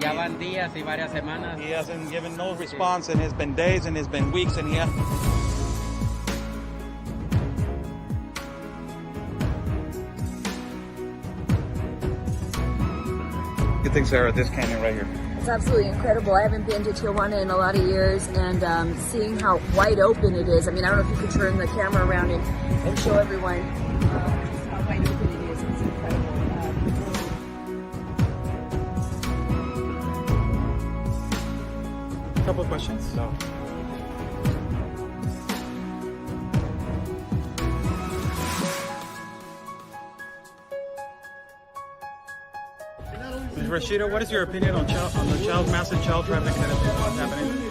Ya van días y varias semanas. He hasn't given no response, and it's been days and it's been weeks, and Good things are at this canyon right here. It's absolutely incredible. I haven't been to Tijuana in a lot of years, and seeing how wide open it is. I mean, I don't know if you could turn the camera around and show everyone just how wide open it is. It's incredible. A couple of questions. So. Ms. Rashida, what is your opinion on the massive child trafficking that is happening?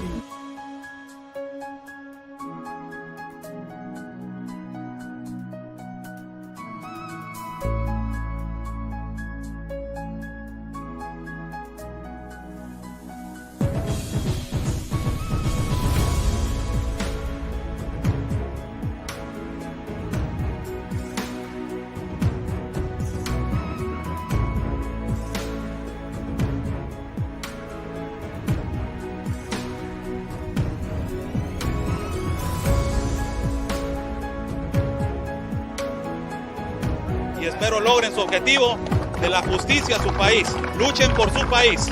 Y espero logren su objetivo de la justicia a su país. Luchen por su país.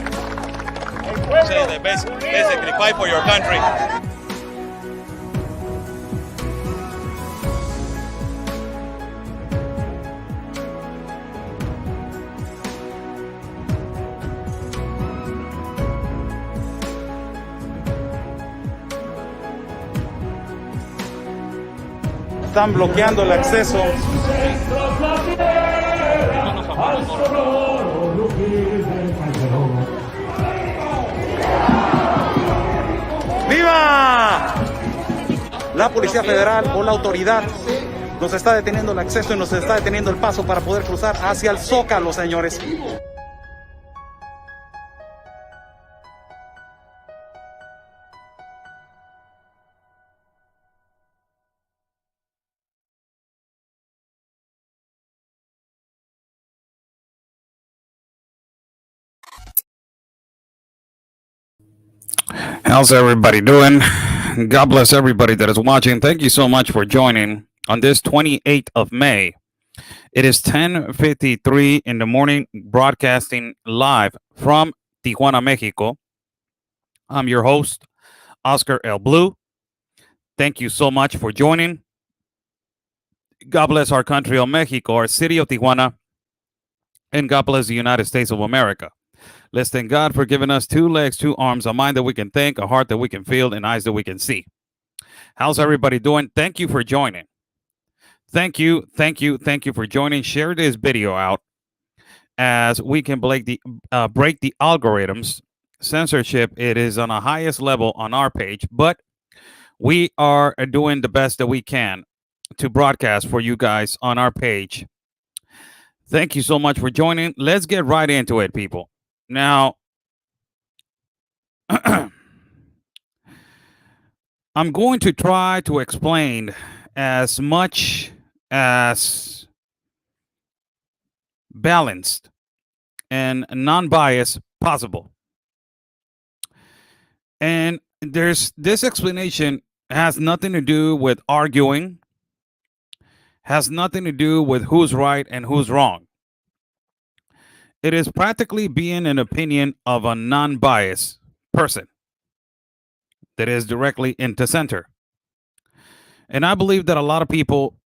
Say the best, basically fight for your country. Están bloqueando el acceso. ¡Viva! La Policía Federal o la autoridad nos está deteniendo el acceso y nos está deteniendo el paso para poder cruzar hacia el Zócalo, señores. How's everybody doing? God bless everybody that is watching. Thank you so much for joining on this 28th of May. It is 10:53 in the morning, broadcasting live from Tijuana, Mexico. I'm your host, Oscar El Blue. Thank you so much for joining. God bless our country of Mexico, our city of Tijuana, and God bless the United States of America. Let's thank God for giving us 2 legs, 2 arms, a mind that we can think, a heart that we can feel, and eyes that we can see. How's everybody doing? Thank you for joining. Thank you for joining. Share this video out as we can break the algorithms. Censorship, it is on the highest level on our page, but we are doing the best that we can to broadcast for you guys on our page. Thank you so much for joining. Let's get right into it, people. Now, I'm going to try to explain as much as balanced and non-biased possible. And this explanation has nothing to do with arguing, has nothing to do with who's right and who's wrong. It is practically being an opinion of a non-biased person that is directly into center. And I believe that a lot of people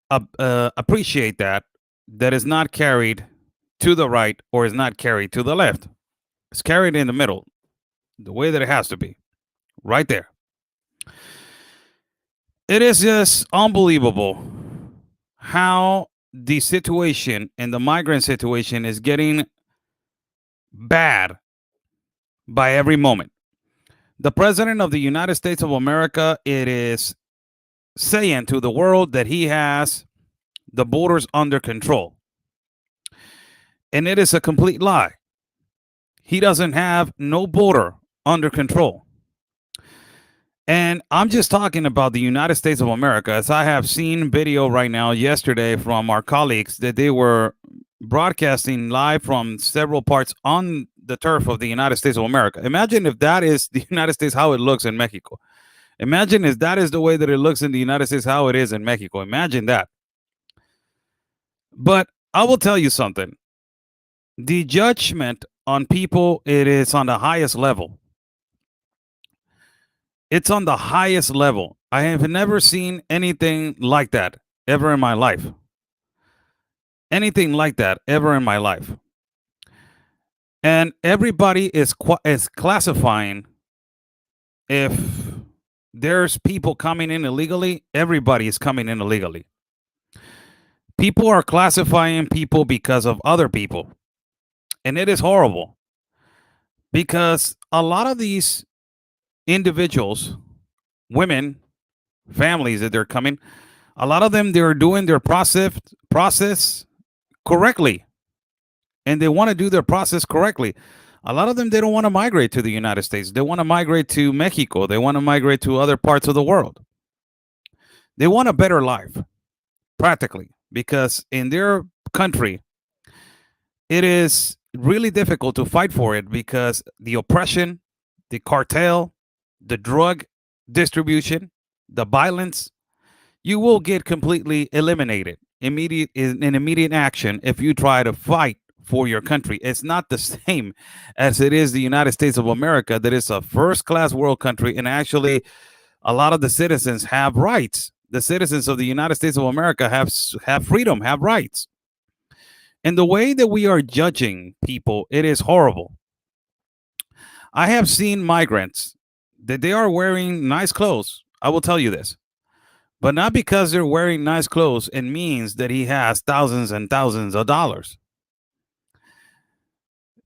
appreciate that is not carried to the right or is not carried to the left. It's carried in the middle, the way that it has to be, right there. It is just unbelievable how the situation and the migrant situation is getting bad by every moment. The president of the United States of America, it is saying to the world that he has the borders under control. And it is a complete lie. He doesn't have no border under control. And I'm just talking about the United States of America, as I have seen video right now yesterday from our colleagues that they were broadcasting live from several parts on the turf of the United States of America. Imagine if that is the United States, how it looks in Mexico. Imagine if that is the way that it looks in the United States, how it is in Mexico. Imagine that. But I will tell you something. The judgment on people, it is on the highest level. It's on the highest level. I have never seen anything like that ever in my life. Anything like that ever in my life. And everybody is classifying if there's people coming in illegally, everybody is coming in illegally. People are classifying people because of other people. And it is horrible because a lot of these individuals, women, families that they're coming, a lot of them, they're doing their process correctly. And they want to do their process correctly. A lot of them, they don't want to migrate to the United States. They want to migrate to Mexico. They want to migrate to other parts of the world. They want a better life, practically, because in their country, it is really difficult to fight for it because the oppression, the cartel, the drug distribution, the violence, you will get completely eliminated in immediate action if you try to fight for your country. It's not the same as it is the United States of America, that is a first-class world country, and actually a lot of the citizens have rights. The citizens of the United States of America have freedom, have rights. And the way that we are judging people, it is horrible. I have seen migrants that they are wearing nice clothes. I will tell you this. But not because they're wearing nice clothes, it means that he has thousands and thousands of dollars.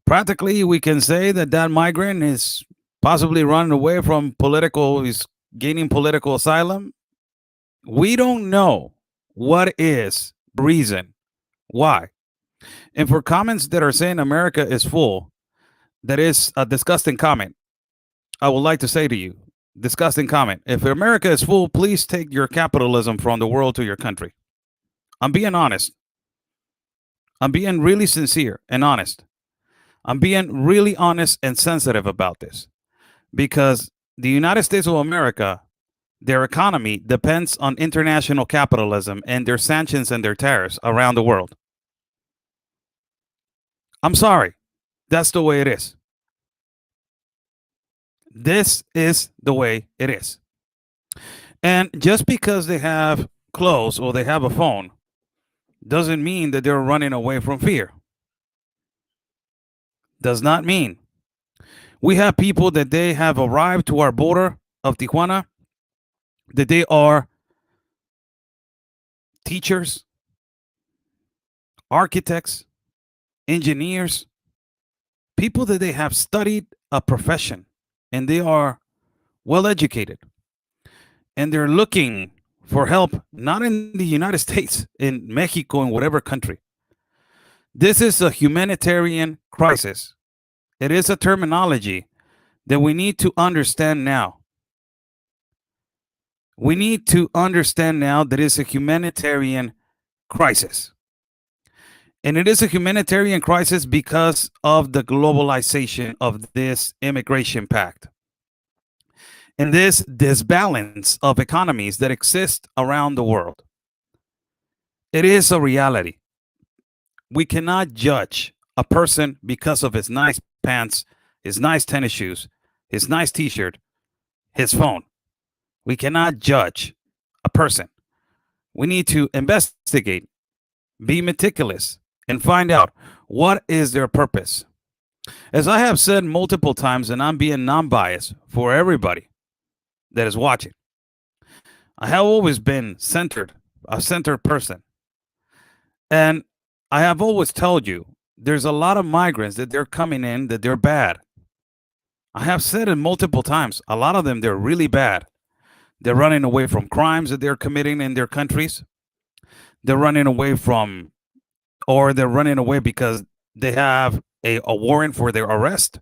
Practically, we can say that that migrant is possibly running away from he's gaining political asylum. We don't know what is the reason why. And for comments that are saying America is full, that is a disgusting comment. I would like to say to you, disgusting comment. If America is full, please take your capitalism from the world to your country. I'm being honest. I'm being really sincere and honest. I'm being really honest and sensitive about this because the United States of America, their economy depends on international capitalism and their sanctions and their tariffs around the world. I'm sorry. That's the way it is. This is the way it is. And just because they have clothes or they have a phone doesn't mean that they're running away from fear. Does not mean. We have people that they have arrived to our border of Tijuana, that they are teachers, architects, engineers, people that they have studied a profession and they are well educated and they're looking for help, not in the United States, in Mexico, in whatever country. This is a humanitarian crisis. It is a terminology that we need to understand now. We need to understand now that it's a humanitarian crisis. And it is a humanitarian crisis because of the globalization of this immigration pact and this disbalance of economies that exist around the world. It is a reality. We cannot judge a person because of his nice pants, his nice tennis shoes, his nice t-shirt, his phone. We cannot judge a person. We need to investigate, be meticulous, and find out what is their purpose. As I have said multiple times, and I'm being non-biased for everybody that is watching, I have always been a centered person. And I have always told you, there's a lot of migrants that they're coming in, that they're bad. I have said it multiple times. A lot of them, they're really bad. They're running away from crimes that they're committing in their countries. They're running away because they have a warrant for their arrest.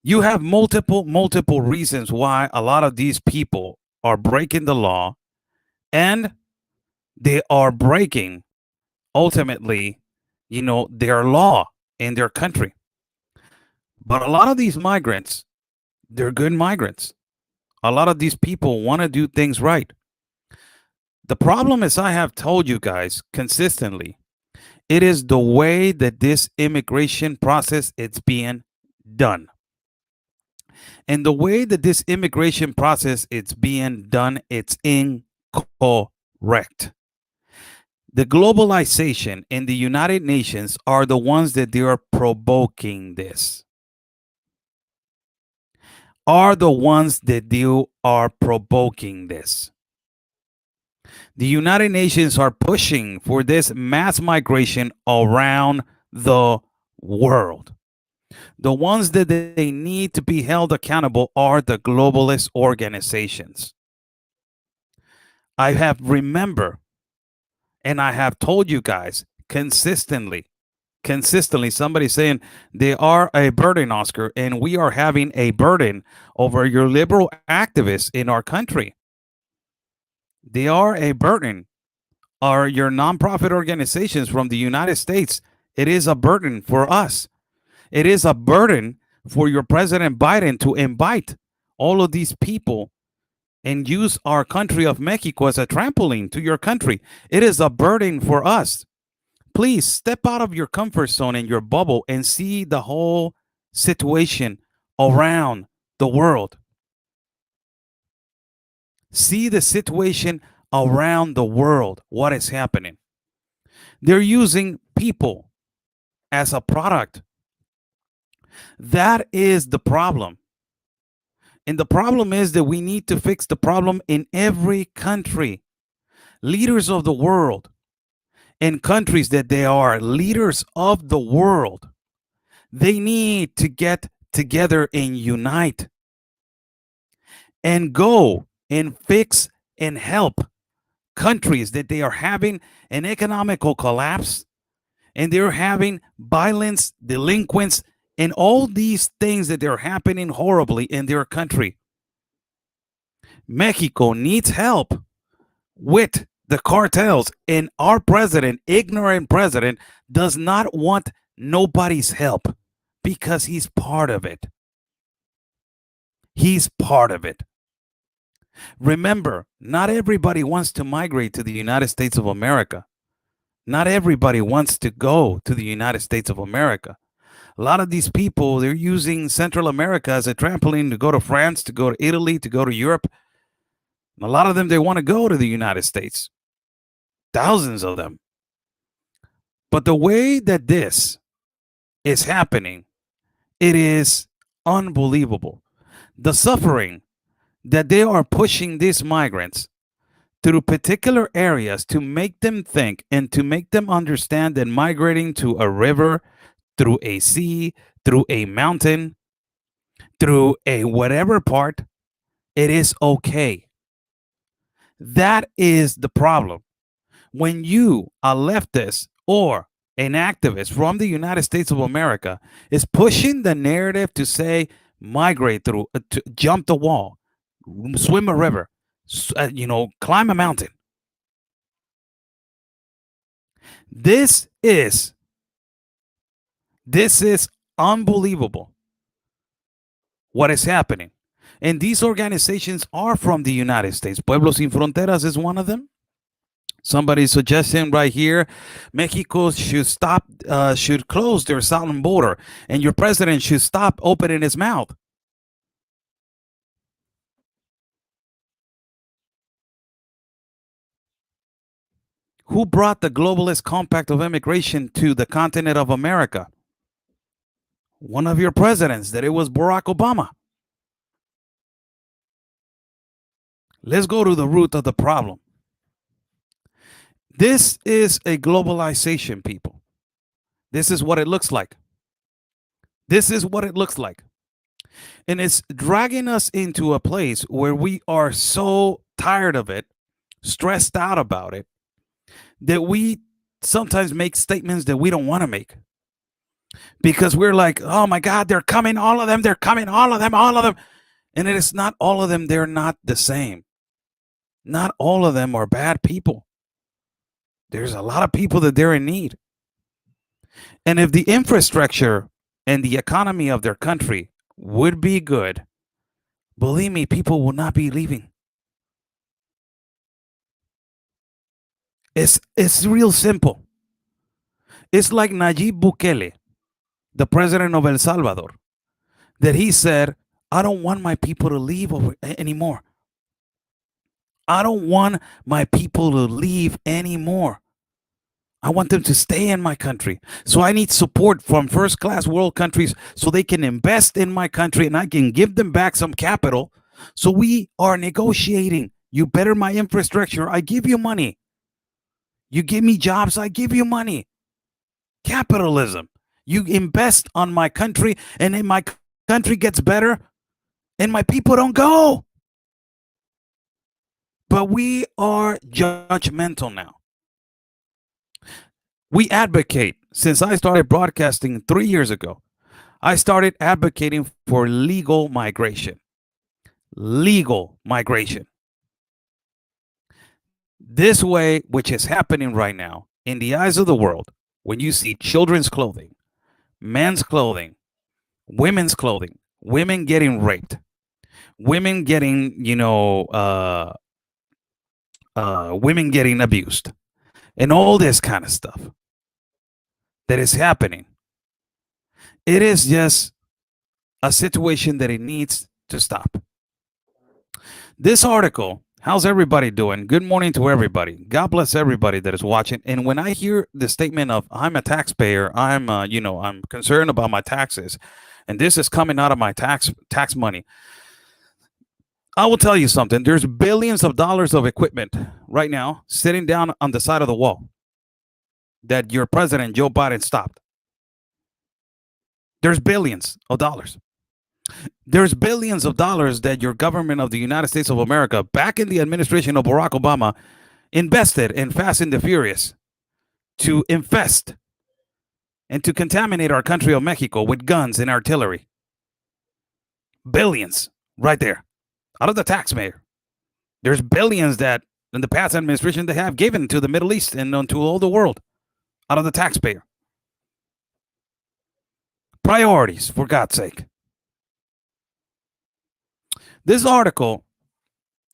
You have multiple reasons why a lot of these people are breaking the law, and they are breaking ultimately, their law in their country. But a lot of these migrants, they're good migrants. A lot of these people want to do things right. The problem is, I have told you guys consistently, it is the way that this immigration process it's being done. And the way that this immigration process it's being done, it's incorrect. The globalization and the United Nations are the ones that they are provoking this. Are the ones that they are provoking this. The United Nations are pushing for this mass migration around the world. The ones that they need to be held accountable are the globalist organizations. I have remember, and I have told you guys consistently, somebody saying they are a burden, Oscar, and we are having a burden over your liberal activists in our country. They are a burden. Are your nonprofit organizations from the United States? It is a burden for us. It is a burden for your President Biden to invite all of these people and use our country of Mexico as a trampoline to your country. It is a burden for us. Please step out of your comfort zone and your bubble and see the whole situation around the world. See the situation around the world, what is happening. They're using people as a product. That is the problem. And the problem is that we need to fix the problem in every country. Leaders of the world, in countries that they are leaders of the world, they need to get together and unite and go and fix and help countries that they are having an economical collapse and they're having violence, delinquents, and all these things that they're happening horribly in their country. Mexico needs help with the cartels, and our president, ignorant president, does not want nobody's help because he's part of it. He's part of it. Remember, not everybody wants to migrate to the United States of America. Not everybody wants to go to the United States of America. A lot of these people, they're using Central America as a trampoline to go to France, to go to Italy, to go to Europe. And a lot of them, they want to go to the United States. Thousands of them. But the way that this is happening, it is unbelievable. The suffering that they are pushing these migrants through particular areas to make them think and to make them understand that migrating to a river, through a sea, through a mountain, through a whatever part, it is okay. That is the problem. When you, a leftist or an activist from the United States of America, is pushing the narrative to say, migrate through, to jump the wall, swim a river, climb a mountain. This is unbelievable what is happening. And these organizations are from the United States. Pueblos Sin Fronteras is one of them. Somebody suggesting right here, Mexico should close their southern border, and your president should stop opening his mouth. Who brought the globalist compact of immigration to the continent of America? One of your presidents, that it was Barack Obama. Let's go to the root of the problem. This is a globalization, people. This is what it looks like. This is what it looks like. And it's dragging us into a place where we are so tired of it, stressed out about it, that we sometimes make statements that we don't want to make. Because we're like, oh my God, they're coming, all of them, they're coming, all of them, all of them. And it is not all of them, they're not the same. Not all of them are bad people. There's a lot of people that they're in need. And if the infrastructure and the economy of their country would be good, believe me, people will not be leaving. It's real simple. It's like Nayib Bukele, the president of El Salvador, that he said, I don't want my people to leave anymore. I don't want my people to leave anymore. I want them to stay in my country. So I need support from first class world countries so they can invest in my country and I can give them back some capital. So we are negotiating. You better my infrastructure. I give you money. You give me jobs. I give you money. Capitalism. You invest on my country and then my country gets better and my people don't go. But we are judgmental now. We advocate. Since I started broadcasting 3 years ago, I started advocating for legal migration. Legal migration. This way, which is happening right now, in the eyes of the world, when you see children's clothing, men's clothing, women's clothing, women getting raped, women getting, women getting abused, and all this kind of stuff that is happening. It is just a situation that it needs to stop. This article, how's everybody doing? Good morning to everybody. God bless everybody that is watching. And when I hear the statement of I'm a taxpayer, I'm concerned about my taxes, and this is coming out of my tax money, I will tell you something. There's billions of dollars of equipment right now sitting down on the side of the wall that your president, Joe Biden, stopped. There's billions of dollars. There's billions of dollars that your government of the United States of America, back in the administration of Barack Obama, invested in Fast and the Furious to infest and to contaminate our country of Mexico with guns and artillery. Billions right there out of the taxpayer. There's billions that in the past administration they have given to the Middle East and to all the world out of the taxpayer. Priorities, for God's sake. This article,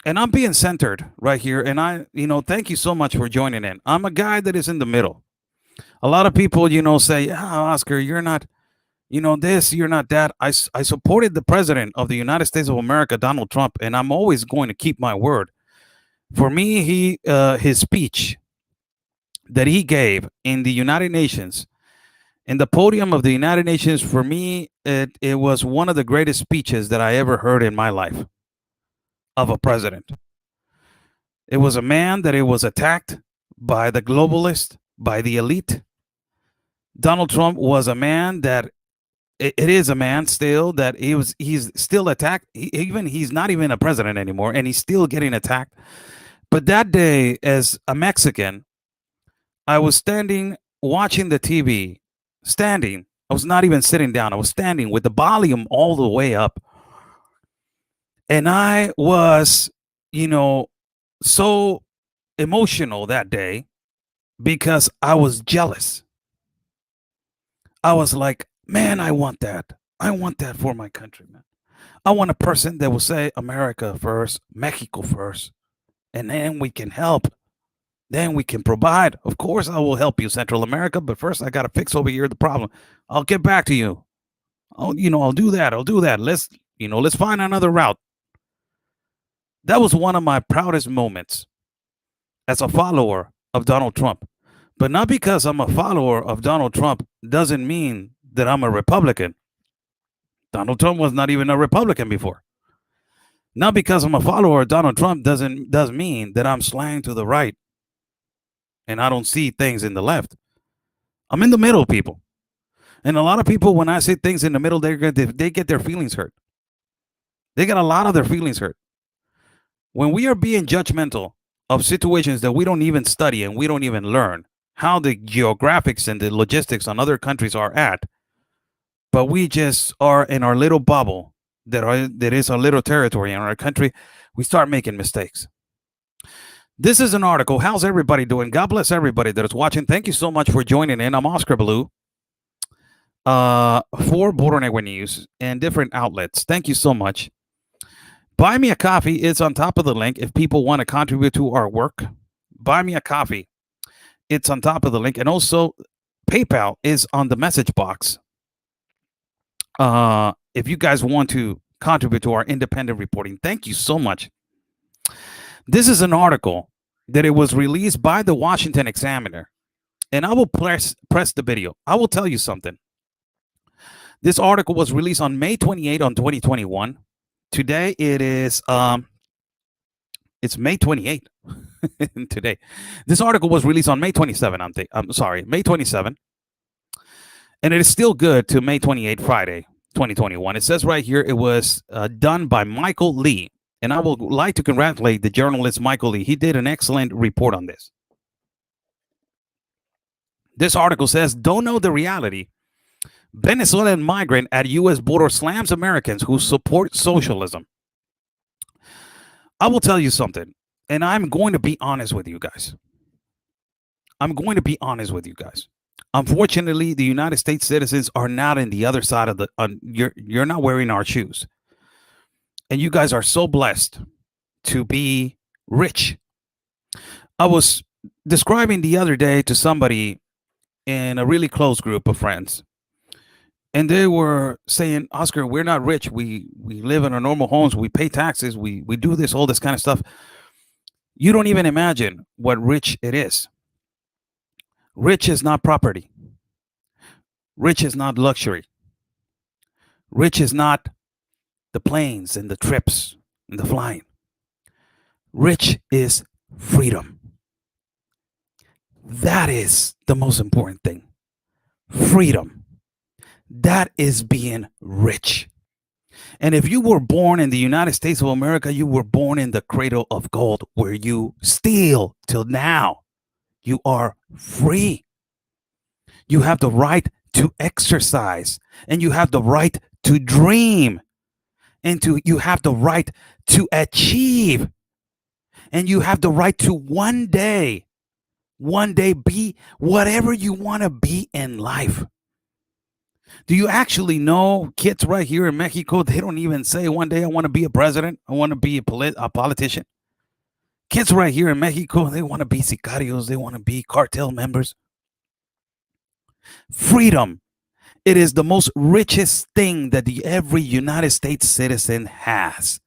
and I'm being centered right here, and thank you so much for joining in. I'm a guy that is in the middle. A lot of people, say, Oscar, you're not, this, you're not that. I supported the president of the United States of America, Donald Trump, and I'm always going to keep my word. For me, his speech that he gave in the United Nations, in the podium of the United Nations, for me, it was one of the greatest speeches that I ever heard in my life of a president. It was a man that it was attacked by the globalists, by the elite. Donald Trump was a man that it is a man still that he's still attacked. He's not even a president anymore, and he's still getting attacked. But that day, as a Mexican, I was standing watching the TV. Standing. I was not even sitting down. I was standing with the volume all the way up. And I was, so emotional that day because I was jealous. I was like, man, I want that. I want that for my country, man. I want a person that will say America first, Mexico first, and then we can help. Then we can provide. Of course, I will help you, Central America, but first I got to fix over here the problem. I'll get back to you. I'll do that. I'll do that. Let's find another route. That was one of my proudest moments as a follower of Donald Trump. But not because I'm a follower of Donald Trump doesn't mean that I'm a Republican. Donald Trump was not even a Republican before. Not because I'm a follower of Donald Trump does mean that I'm slang to the right and I don't see things in the left. I'm in the middle, people. And a lot of people, when I say things in the middle, they get their feelings hurt. They get a lot of their feelings hurt. When we are being judgmental of situations that we don't even study and we don't even learn how the geographics and the logistics on other countries are at, but we just are in our little bubble that is our little territory in our country, we start making mistakes. This is an article. How's everybody doing? God bless everybody that is watching. Thank you so much for joining in. I'm Oscar Blue. for Bottleneck News and different outlets. Thank you so much. Buy Me a Coffee is on top of the link if people want to contribute to our work. Buy Me a Coffee. It's on top of the link. And also, PayPal is on the message box. If you guys want to contribute to our independent reporting, thank you so much. This is an article that it was released by the Washington Examiner. And I will press the video. I will tell you something. This article was released on May 28 on 2021. Today it is it's May 28 today. This article was released on May 27. I'm sorry, May 27. And it is still good to May 28, Friday, 2021. It says right here it was done by Michael Lee. And I would like to congratulate the journalist Michael Lee. He did an excellent report on this. This article says, don't know the reality. Venezuelan migrant at U.S. border slams Americans who support socialism. I will tell you something, and I'm going to be honest with you guys. Unfortunately, the United States citizens are not in the other side of the, you're not wearing our shoes. And you guys are so blessed to be rich. I was describing the other day to somebody in a really close group of friends. And they were saying, Oscar, we're not rich. We live in our normal homes. We pay taxes. We do this, all this kind of stuff. You don't even imagine what rich it is. Rich is not property. Rich is not luxury. Rich is not the planes and the trips and the flying. Rich is freedom. That is the most important thing. Freedom. That is being rich. And if you were born in the United States of America, you were born in the cradle of gold where you still till now, you are free. You have the right to exercise and you have the right to dream and you have the right to achieve and you have the right to one day be whatever you want to be in life. Do you actually know kids right here in Mexico, they don't even say one day I want to be a president, I want to be a politician. Kids right here in Mexico, they want to be sicarios, they want to be cartel members. Freedom. It is the most richest thing that every United States citizen has.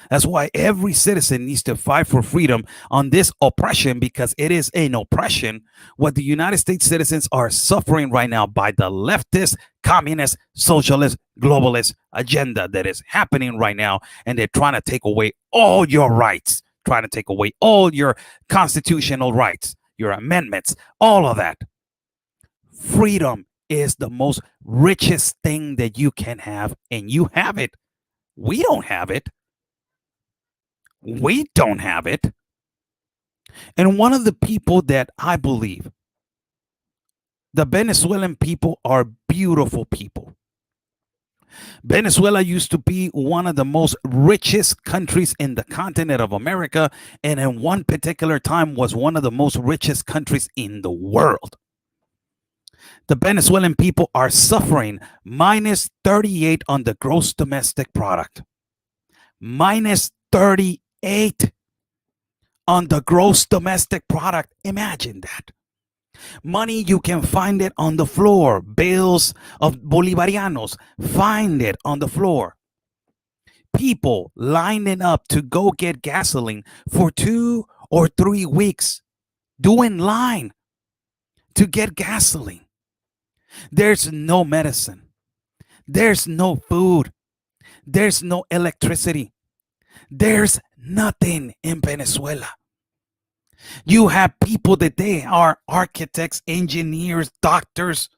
That's why every citizen needs to fight for freedom on this oppression, because it is an oppression what the United States citizens are suffering right now by the leftist, communist, socialist, globalist agenda that is happening right now. And they're trying to take away all your rights, trying to take away all your constitutional rights, your amendments, all of that. Freedom is the most richest thing that you can have, and you have it. We don't have it. We don't have it. And one of the people that I believe, the Venezuelan people are beautiful people. Venezuela used to be one of the most richest countries in the continent of America, and in one particular time was one of the most richest countries in the world. The Venezuelan people are suffering minus 38 on the gross domestic product. Minus 38 on the gross domestic product. Imagine that. Money, you can find it on the floor. Bills of Bolivarianos, find it on the floor. People lining up to go get gasoline for 2 or 3 weeks, doing line to get gasoline. There's no medicine. There's no food. There's no electricity. There's nothing in Venezuela. You have people that they are architects, engineers, doctors,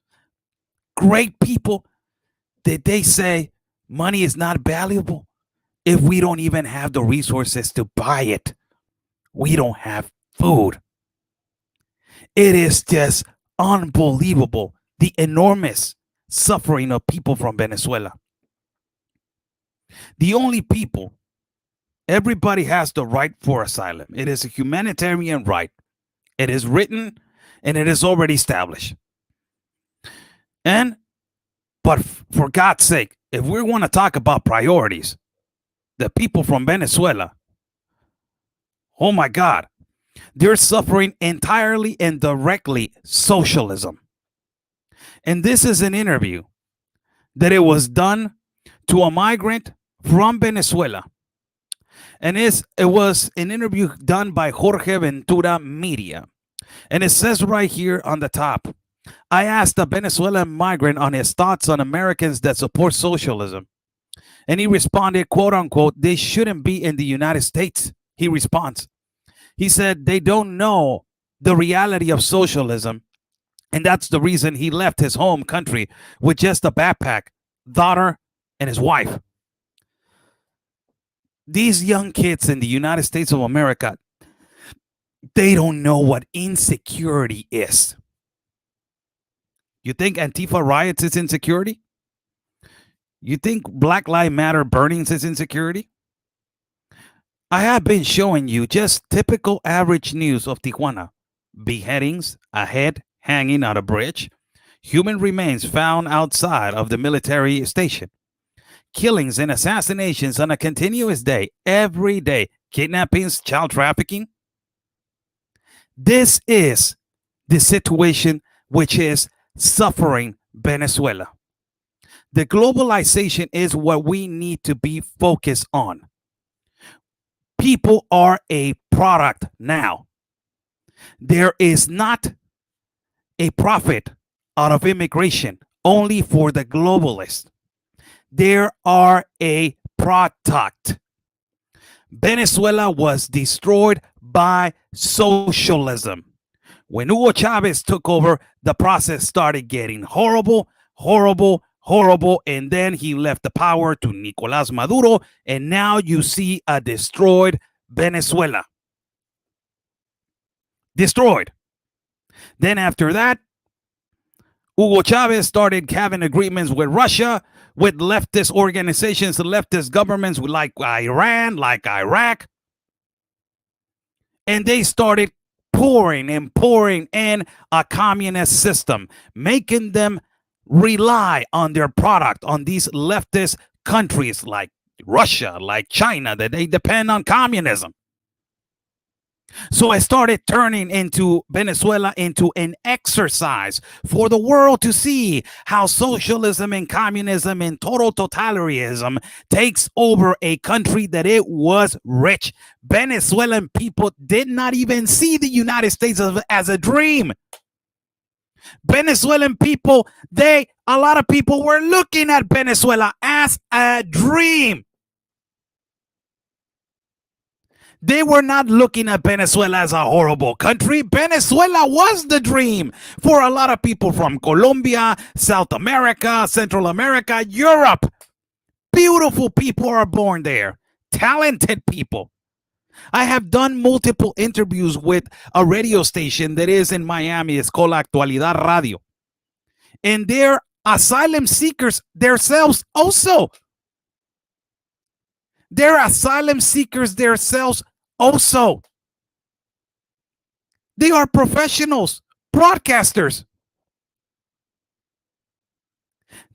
great people that they say money is not valuable if we don't even have the resources to buy it. We don't have food. It is just unbelievable, the enormous suffering of people from Venezuela. The only people, everybody has the right for asylum. It is a humanitarian right. It is written and it is already established. And But for God's sake, if we want to talk about priorities, the people from Venezuela, oh my God, they're suffering entirely and directly socialism. And this is an interview that it was done to a migrant from Venezuela. And it was an interview done by Jorge Ventura Media. And it says right here on the top, I asked a Venezuelan migrant on his thoughts on Americans that support socialism. And he responded, quote unquote, they shouldn't be in the United States. He responds. He said they don't know the reality of socialism. And that's the reason he left his home country with just a backpack, daughter, and his wife. These young kids in the United States of America, they don't know what insecurity is. You think Antifa riots is insecurity? You think Black Lives Matter burnings is insecurity? I have been showing you just typical average news of Tijuana. Beheadings, a head hanging on a bridge, human remains found outside of the military station, killings and assassinations on a continuous day, every day, kidnappings, child trafficking. This is the situation which is suffering Venezuela. The globalization is what we need to be focused on. People are a product now. There is not a profit out of immigration only for the globalists. There are a product. Venezuela was destroyed by socialism. When Hugo Chavez took over, the process started getting horrible, and then he left the power to Nicolás Maduro, and now you see a destroyed Venezuela. Destroyed. Then after that, Hugo Chavez started having agreements with Russia, with leftist organizations, leftist governments like Iran, like Iraq. And they started pouring in a communist system, making them rely on their product, on these leftist countries like Russia, like China, that they depend on communism. So it started turning into Venezuela into an exercise for the world to see how socialism and communism and total totalitarianism takes over a country that it was rich. Venezuelan people did not even see the United States as a dream. Venezuelan people, a lot of people were looking at Venezuela as a dream. They were not looking at Venezuela as a horrible country. Venezuela was the dream for a lot of people from Colombia, South America, Central America, Europe. Beautiful people are born there. Talented people. I have done multiple interviews with a radio station that is in Miami. It's called Actualidad Radio. And they're asylum seekers themselves also. They're asylum seekers themselves also. They are professionals, broadcasters.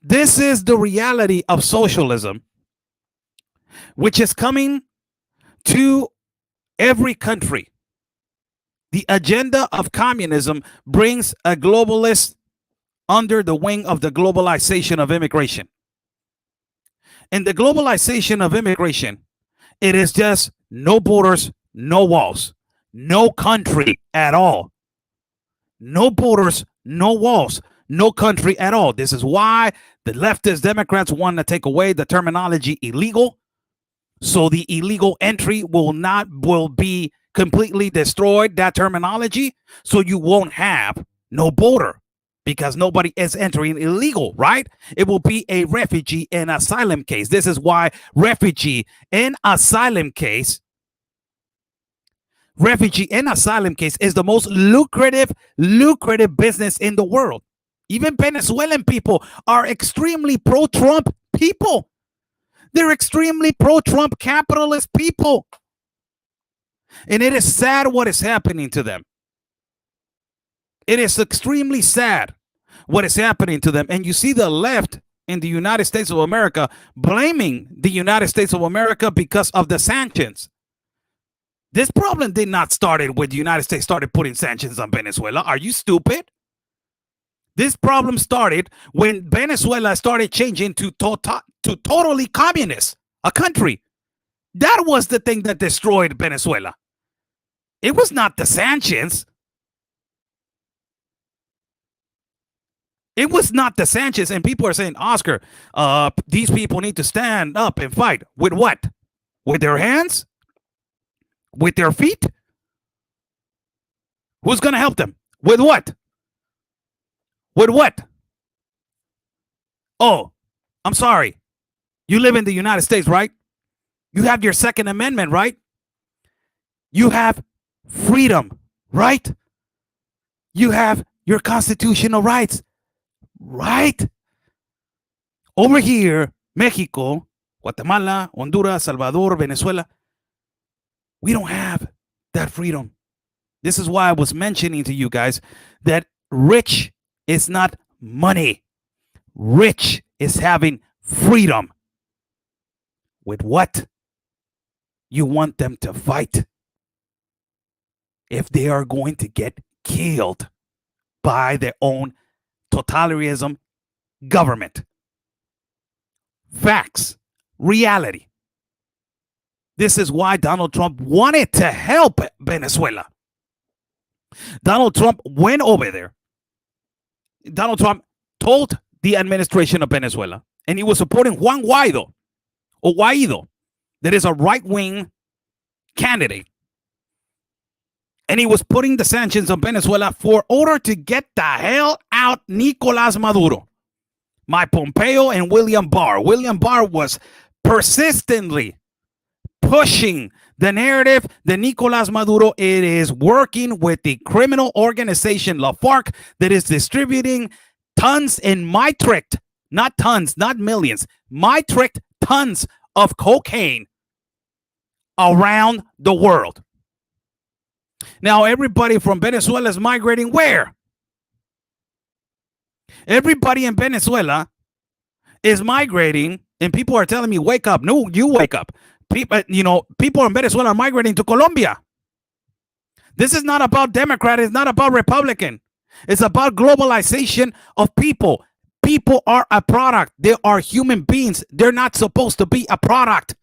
This is the reality of socialism, which is coming to every country. The agenda of communism brings a globalist under the wing of the globalization of immigration. And the globalization of immigration, it is just no borders, no walls, no country at all. No borders, no walls, no country at all. This is why the leftist Democrats want to take away the terminology illegal. So the illegal entry will be completely destroyed, that terminology. So you won't have no border because nobody is entering illegal, right? It will be a refugee and asylum case. This is why refugee and asylum case is the most lucrative business in the world. Even Venezuelan people are extremely pro-Trump people. They're extremely pro-Trump capitalist people. And it is sad what is happening to them. It is extremely sad what is happening to them. And you see the left in the United States of America blaming the United States of America because of the sanctions. This problem did not start when the United States started putting sanctions on Venezuela. Are you stupid? This problem started when Venezuela started changing to totally communist, a country. That was the thing that destroyed Venezuela. It was not the sanctions. It was not the sanctions. And people are saying, Oscar, these people need to stand up and fight. With what? With their hands? With their feet? Who's going to help them? With what? With what? Oh, I'm sorry. You live in the United States, right? You have your Second Amendment, right? You have freedom, right? You have your constitutional rights, right? Over here, Mexico, Guatemala, Honduras, Salvador, Venezuela, we don't have that freedom. This is why I was mentioning to you guys that rich is not money. Rich is having freedom. With what? You want them to fight if they are going to get killed by their own totalitarianism government. Facts. Reality. This is why Donald Trump wanted to help Venezuela. Donald Trump went over there. Donald Trump told the administration of Venezuela, and he was supporting Juan Guaido, or Guaido, that is a right-wing candidate. And he was putting the sanctions on Venezuela for order to get the hell out Nicolás Maduro. Mike Pompeo and William Barr. William Barr was persistently pushing the narrative that Nicolás Maduro is working with the criminal organization La FARC that is distributing tons and metric, not tons, not millions, metric tons of cocaine around the world. Now, everybody from Venezuela is migrating where? Everybody in Venezuela is migrating, and people are telling me, wake up. No, you wake up. People in Venezuela are migrating to Colombia. This is not about Democrat. It's not about Republican. It's about globalization of people. People are a product. They are human beings. They're not supposed to be a product.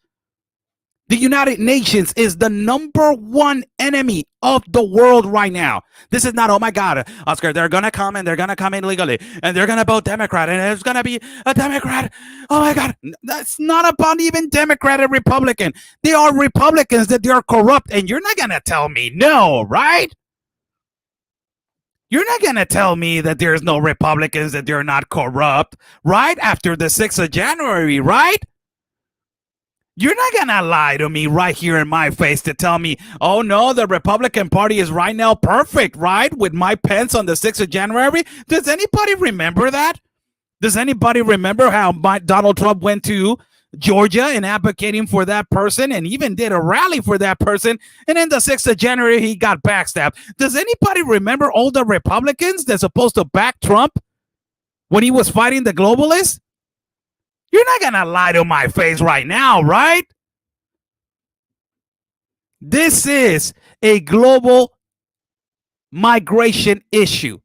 The United Nations is the #1 enemy of the world right now. This is not, oh my God, Oscar, they're going to come and they're going to come in legally and they're going to vote Democrat and there's going to be a Democrat. Oh my God, that's not about even Democrat and Republican. They are Republicans that they are corrupt, and you're not going to tell me no, right? You're not going to tell me that there's no Republicans, that they're not corrupt, right? After the 6th of January, right? You're not going to lie to me right here in my face to tell me, oh no, the Republican Party is right now perfect, right? With Mike Pence on the 6th of January. Does anybody remember that? Does anybody remember how Donald Trump went to Georgia and advocating for that person and even did a rally for that person? And then the 6th of January, he got backstabbed. Does anybody remember all the Republicans that's supposed to back Trump when he was fighting the globalists? You're not going to lie to my face right now, right? This is a global migration issue.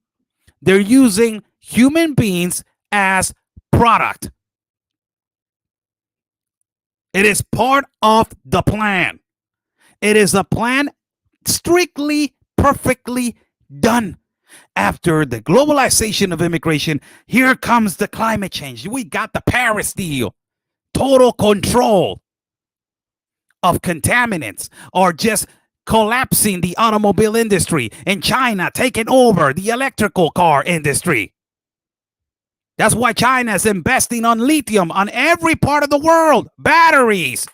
They're using human beings as product. It is part of the plan. It is a plan strictly, perfectly done. After the globalization of immigration, here comes the climate change. We got the Paris deal. Total control of contaminants, or just collapsing the automobile industry, and China taking over the electrical car industry. That's why China is investing on lithium on every part of the world. Batteries.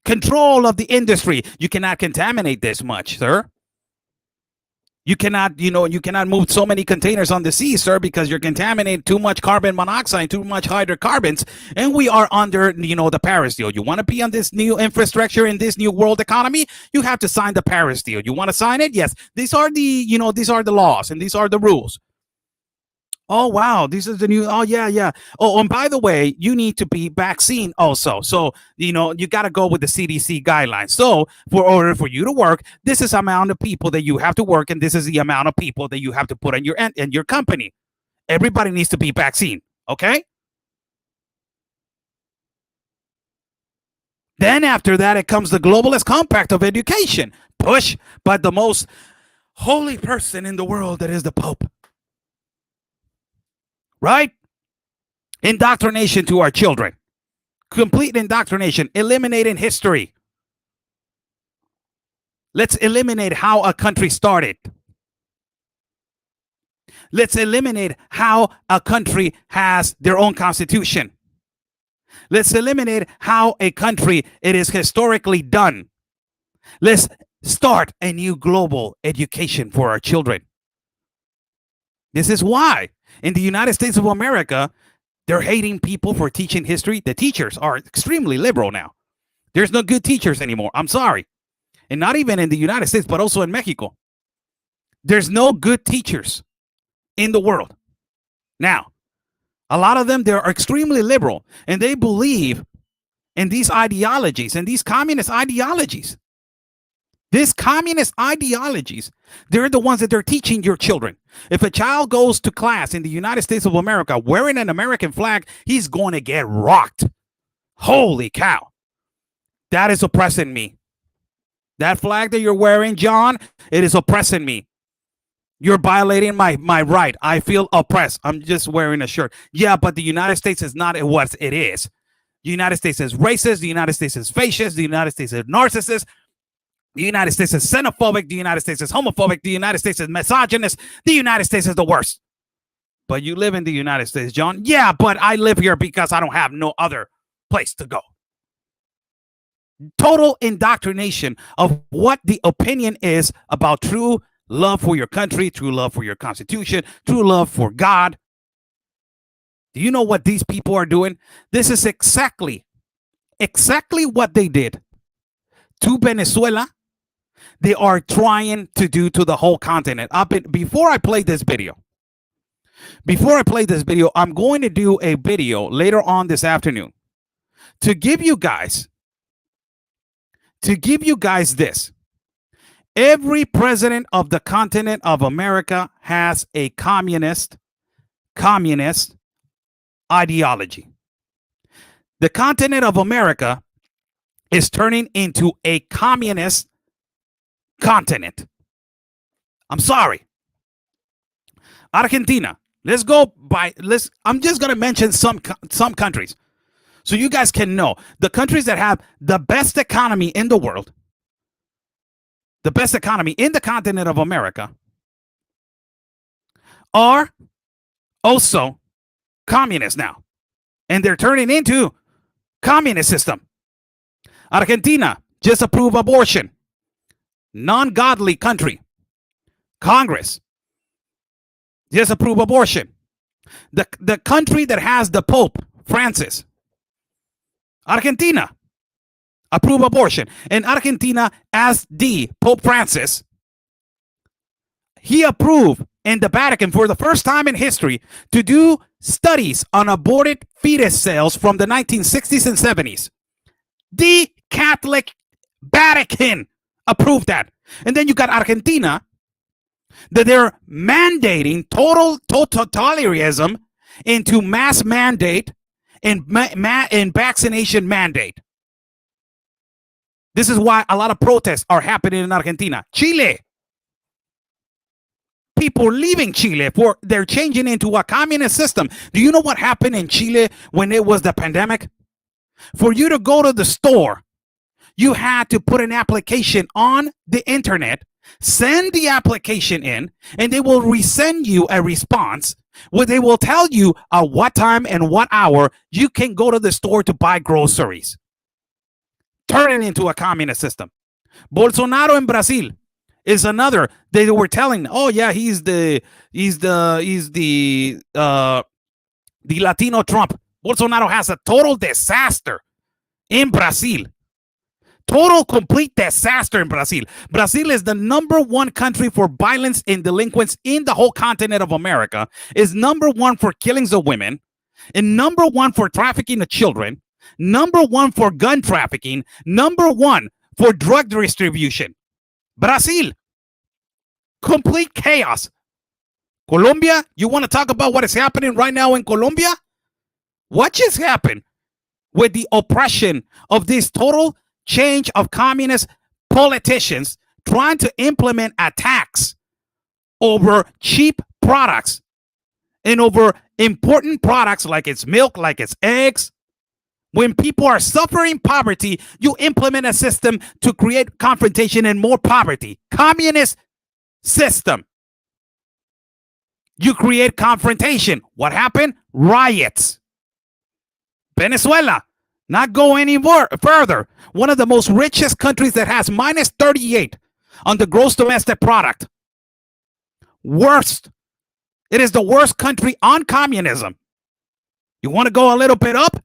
Control of the industry. You cannot contaminate this much, sir. You cannot, you cannot move so many containers on the sea, sir, because you're contaminating too much carbon monoxide, too much hydrocarbons, and we are under, the Paris deal. You want to be on this new infrastructure in this new world economy, you have to sign the Paris deal. You want to sign it? Yes. These are the, these are the laws and these are the rules. Oh, wow. This is the new. Oh, yeah, yeah. Oh, and by the way, you need to be vaccine also. So, you got to go with the CDC guidelines. So, for order for you to work, this is the amount of people that you have to work, and this is the amount of people that you have to put in your company. Everybody needs to be vaccine. Okay. Then after that, it comes the globalist compact of education, pushed by the most holy person in the world, that is the Pope. Right? Indoctrination to our children. Complete indoctrination. Eliminating history. Let's eliminate how a country started. Let's eliminate how a country has their own constitution. Let's eliminate how a country it is historically done. Let's start a new global education for our children. This is why in the United States of America, they're hating people for teaching history. The teachers are extremely liberal now. There's no good teachers anymore. I'm sorry. And not even in the United States, but also in Mexico. There's no good teachers in the world. Now, a lot of them, they're extremely liberal, and they believe in these ideologies and these communist ideologies. These communist ideologies, they're the ones that they're teaching your children. If a child goes to class in the United States of America wearing an American flag, he's going to get rocked. Holy cow. That is oppressing me. That flag that you're wearing, John, it is oppressing me. You're violating my right. I feel oppressed. I'm just wearing a shirt. Yeah, but the United States is not what it is. The United States is racist. The United States is fascist. The United States is narcissist. The United States is xenophobic. The United States is homophobic. The United States is misogynist. The United States is the worst. But you live in the United States, John. Yeah, but I live here because I don't have no other place to go. Total indoctrination of what the opinion is about true love for your country, true love for your constitution, true love for God. Do you know what these people are doing? This is exactly what they did to Venezuela. They are trying to do to the whole continent. Before I play this video, I'm going to do a video later on this afternoon to give you guys this. Every president of the continent of America has a communist ideology. The continent of America is turning into a communist continent. I'm sorry. Argentina. I'm just going to mention some countries so you guys can know the countries that have the best economy in the world. The best economy in the continent of America are also communist now. And they're turning into communist system. Argentina just approved abortion. Non-godly country. Congress just approved abortion. The country that has the Pope, Francis. Argentina. Approve abortion. And Argentina, as the Pope Francis, he approved in the Vatican for the first time in history to do studies on aborted fetus cells from the 1960s and 70s. The Catholic Vatican approved that. And then you got Argentina, that they're mandating total totalitarianism into mass mandate and vaccination mandate. This is why a lot of protests are happening in Argentina. Chile. People leaving Chile for they're changing into a communist system. Do you know what happened in Chile when it was the pandemic? For you to go to the store, you had to put an application on the internet, send the application in, and they will resend you a response where they will tell you at what time and what hour you can go to the store to buy groceries. Turning into a communist system. Bolsonaro in Brazil is another. They were telling, oh yeah, he's the Latino Trump. Bolsonaro has a total disaster in Brazil. Total, complete disaster in Brazil. Brazil is the #1 country for violence and delinquents in the whole continent of America, is #1 for killings of women, and #1 for trafficking of children, #1 for gun trafficking, #1 for drug distribution. Brazil, complete chaos. Colombia, you want to talk about what is happening right now in Colombia? What just happened with the oppression of this total change of communist politicians trying to implement a tax over cheap products and over important products like it's milk, like it's eggs? When people are suffering poverty, you implement a system to create confrontation and more poverty. Communist system. You create confrontation. What happened? Riots. Venezuela, not go any more further. One of the most richest countries that has -38 on the gross domestic product. Worst. It is the worst country on communism. You want to go a little bit up?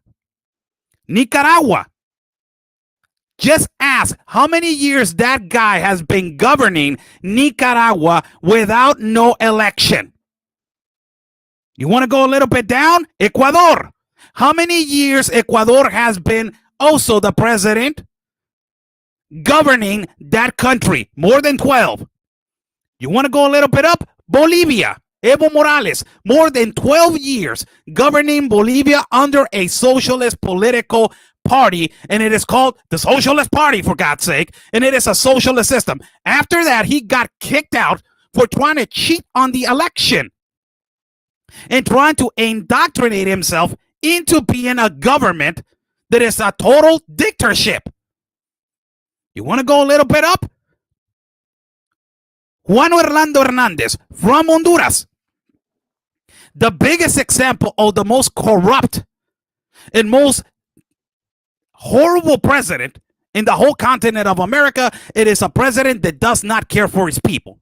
Nicaragua. Just ask how many years that guy has been governing Nicaragua without no election. You want to go a little bit down? Ecuador. How many years Ecuador has been also the president governing that country? More than 12. You want to go a little bit up? Bolivia. Evo Morales, more than 12 years governing Bolivia under a socialist political party, and it is called the Socialist Party, for God's sake, and it is a socialist system. After that, he got kicked out for trying to cheat on the election and trying to indoctrinate himself into being a government that is a total dictatorship. You want to go a little bit up? Juan Orlando Hernandez from Honduras. The biggest example of the most corrupt and most horrible president in the whole continent of America. It is a president that does not care for his people.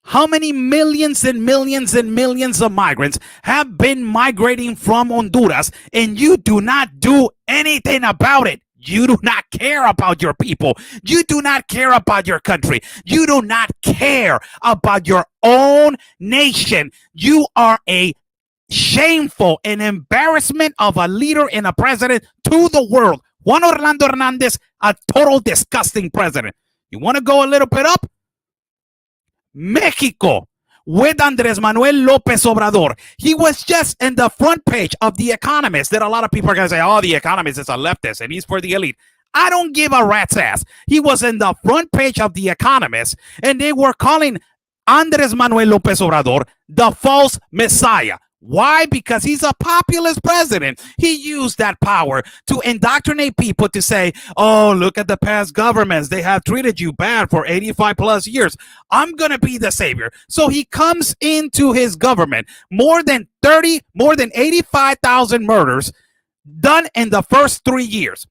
How many millions and millions and millions of migrants have been migrating from Honduras, and you do not do anything about it? You do not care about your people. You do not care about your country. You do not care about your own nation. You are a shameful and embarrassment of a leader and a president to the world. Juan Orlando Hernandez, a total disgusting president. You want to go a little bit up? Mexico with Andrés Manuel López Obrador. He was just in the front page of The Economist. That a lot of people are going to say, oh, The Economist is a leftist and he's for the elite. I don't give a rat's ass. He was in the front page of The Economist, and they were calling Andrés Manuel López Obrador the false messiah. Why? Because he's a populist president. He used that power to indoctrinate people to say, oh, look at the past governments. They have treated you bad for 85 plus years. I'm going to be the savior. So he comes into his government. More than 85,000 murders done in the first 3 years.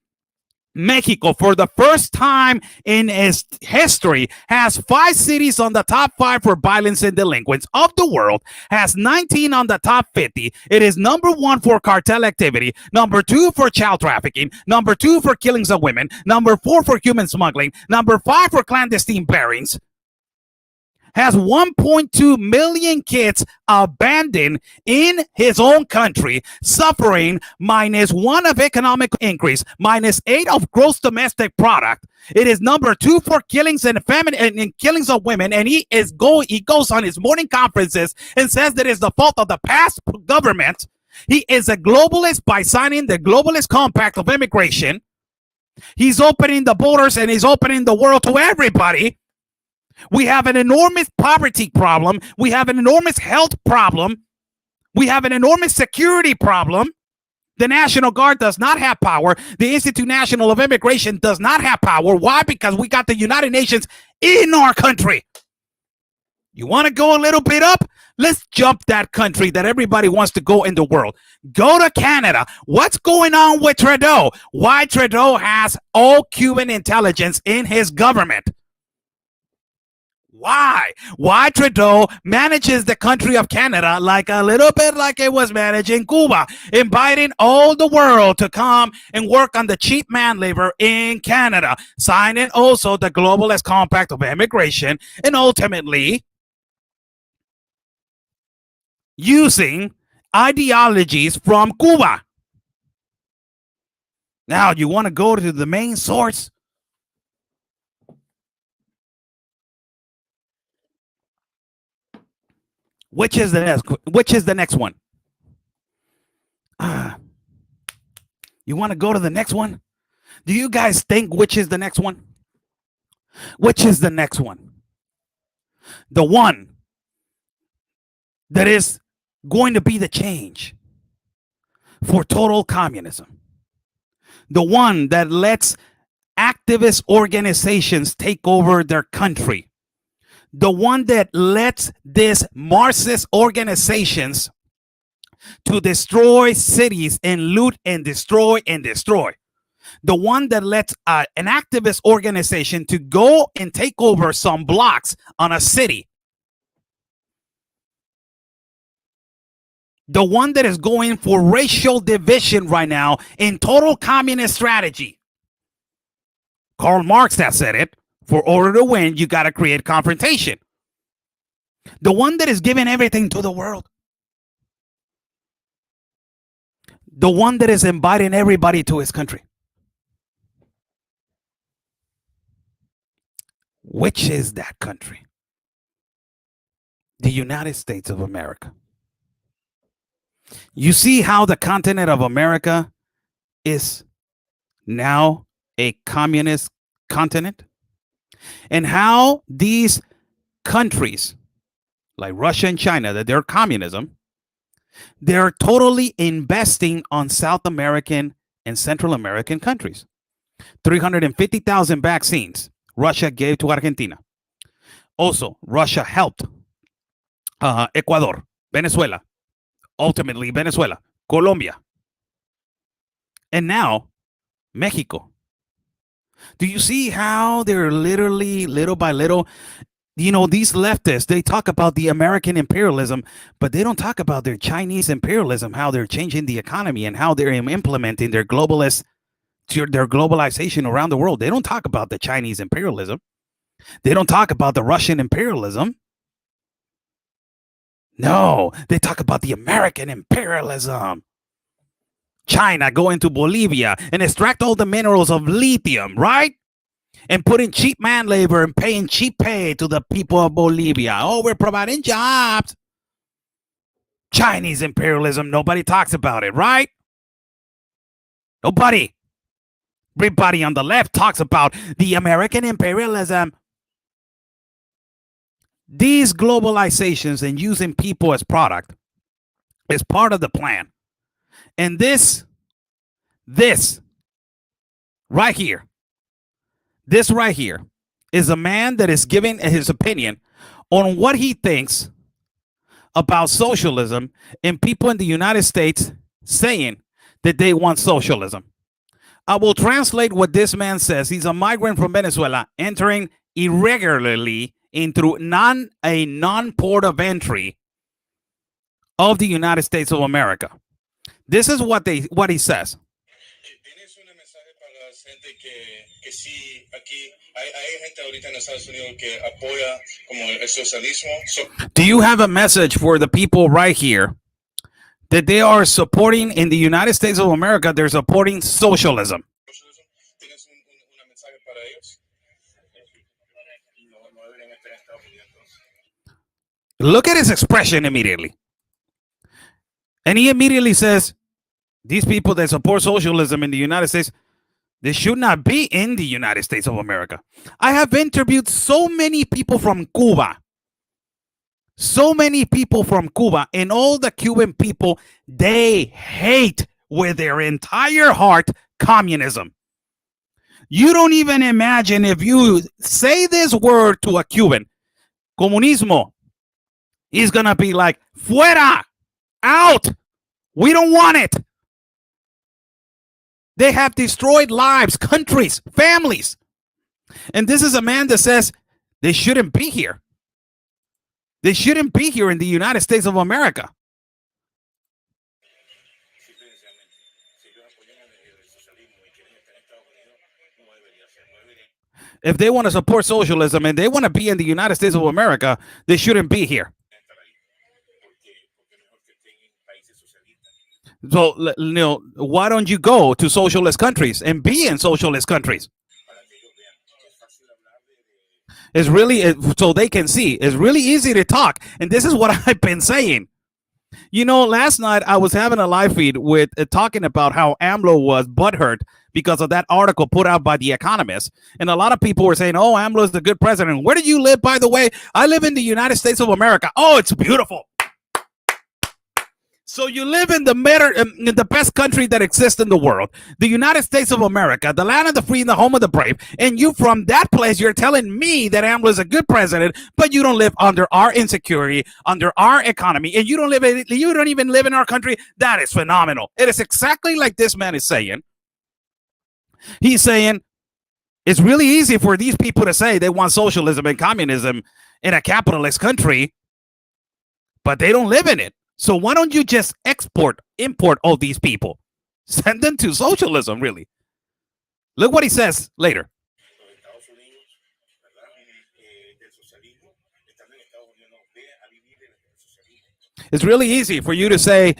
Mexico, for the first time in its history, has 5 cities on the top 5 for violence and delinquents of the world, has 19 on the top 50. It is #1 for cartel activity, #2 for child trafficking, #2 for killings of women, #4 for human smuggling, #5 for clandestine bearings. Has 1.2 million kids abandoned in his own country, suffering -1 of economic increase, -8 of gross domestic product. It is #2 for killings and killings of women, and he goes on his morning conferences and says that it's the fault of the past government. He is a globalist by signing the globalist compact of immigration. He's opening the borders and he's opening the world to everybody. We have an enormous poverty problem. We have an enormous health problem. We have an enormous security problem. The National Guard does not have power. The Institute National of Immigration does not have power. Why? Because we got the United Nations in our country. You want to go a little bit up? Let's jump that country that everybody wants to go in the world. Go to Canada. What's going on with Trudeau? Why Trudeau has all Cuban intelligence in his government? Why? Why Trudeau manages the country of Canada like a little bit like it was managing Cuba, inviting all the world to come and work on the cheap man labor in Canada, signing also the globalist compact of immigration, and ultimately using ideologies from Cuba. Now, you want to go to the main source? Which is the next one? You want to go to the next one? Do you guys think which is the next one? Which is the next one? The one that is going to be the change for total communism. The one that lets activist organizations take over their country. The one that lets these Marxist organizations to destroy cities and loot and destroy and destroy. The one that lets an activist organization to go and take over some blocks on a city. The one that is going for racial division right now in total communist strategy. Karl Marx that said it. For order to win, you got to create confrontation. The one that is giving everything to the world. The one that is inviting everybody to his country. Which is that country? The United States of America. You see how the continent of America is now a communist continent? And how these countries like Russia and China, that they're communism, they're totally investing on South American and Central American countries. 350,000 vaccines Russia gave to Argentina. Also, Russia helped Ecuador, Venezuela, ultimately Venezuela, Colombia, and now Mexico. Do you see how they're literally, little by little, these leftists, they talk about the American imperialism, but they don't talk about their Chinese imperialism, how they're changing the economy and how they're implementing their globalization around the world. They don't talk about the Chinese imperialism. They don't talk about the Russian imperialism. No, they talk about the American imperialism. China going to Bolivia and extract all the minerals of lithium, right? And put in cheap man labor and paying cheap pay to the people of Bolivia. Oh, we're providing jobs. Chinese imperialism, nobody talks about it, right? Nobody. Everybody on the left talks about the American imperialism. These globalizations and using people as product is part of the plan. And this right here is a man that is giving his opinion on what he thinks about socialism and people in the United States saying that they want socialism. I will translate what this man says. He's a migrant from Venezuela entering irregularly into a non-port of entry of the United States of America. This is what he says. Do you have a message for the people right here that they are supporting in the United States of America? They're supporting socialism. Look at his expression immediately. And he immediately says, these people that support socialism in the United States, they should not be in the United States of America. I have interviewed so many people from Cuba. And all the Cuban people, they hate with their entire heart communism. You don't even imagine if you say this word to a Cuban, comunismo, he's going to be like, fuera, out. We don't want it. They have destroyed lives, countries, families. And this is a man that says they shouldn't be here. They shouldn't be here in the United States of America. If they want to support socialism and they want to be in the United States of America, they shouldn't be here. So, why don't you go to socialist countries and be in socialist countries? It's really, so they can see. It's really easy to talk. And this is what I've been saying. Last night I was having a live feed with talking about how AMLO was butthurt because of that article put out by The Economist. And a lot of people were saying, oh, AMLO is the good president. Where do you live, by the way? I live in the United States of America. Oh, it's beautiful. So you live in the best country that exists in the world, the United States of America, the land of the free and the home of the brave. And you, from that place, you're telling me that AMLO is a good president, but you don't live under our insecurity, under our economy, and you don't even live in our country. That is phenomenal. It is exactly like this man is saying. He's saying it's really easy for these people to say they want socialism and communism in a capitalist country, but they don't live in it. So why don't you just import all these people? Send them to socialism, really. Look what he says later. It's really easy for you to say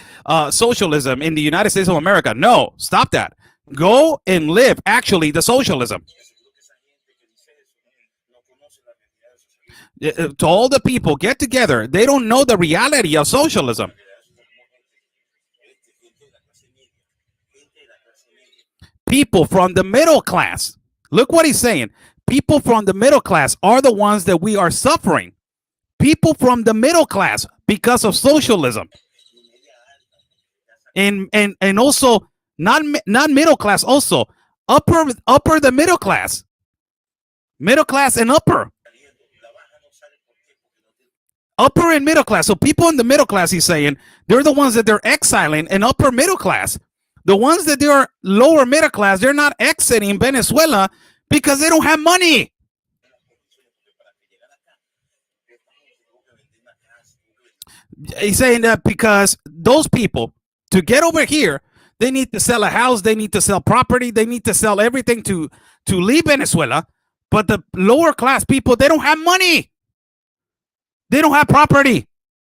socialism in the United States of America. No, stop that. Go and live, actually, the socialism. To all the people, get together. They don't know the reality of socialism. People from the middle class. Look what he's saying. People from the middle class are the ones that we are suffering. People from the middle class because of socialism. And also not middle class, also upper the middle class. Middle class and upper. Upper and middle class. So people in the middle class, he's saying, they're the ones that they're exiling, and upper middle class. The ones that they're lower middle class, they're not exiting Venezuela because they don't have money. He's saying that because those people, to get over here, they need to sell a house, they need to sell property, they need to sell everything to leave Venezuela. But the lower class people, they don't have money. They don't have property.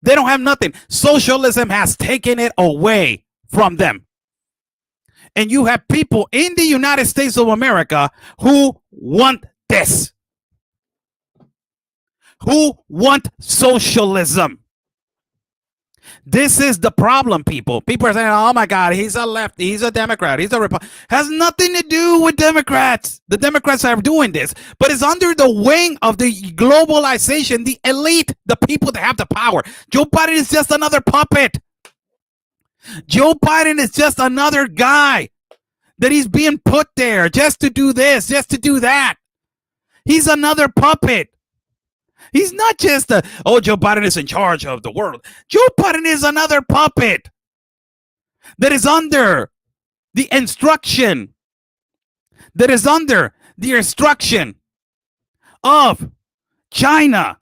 They don't have nothing. Socialism has taken it away from them. And you have people in the United States of America who want this, who want socialism. This is the problem, people. People are saying, oh my God, he's a lefty, he's a Democrat, he's a Republican. Has nothing to do with Democrats. The Democrats are doing this, but it's under the wing of the globalization, the elite, the people that have the power. Joe Biden is just another puppet. Joe Biden is just another guy that he's being put there just to do this, just to do that. He's another puppet. He's not just Joe Biden is in charge of the world. Joe Biden is another puppet that is under the instruction, of China,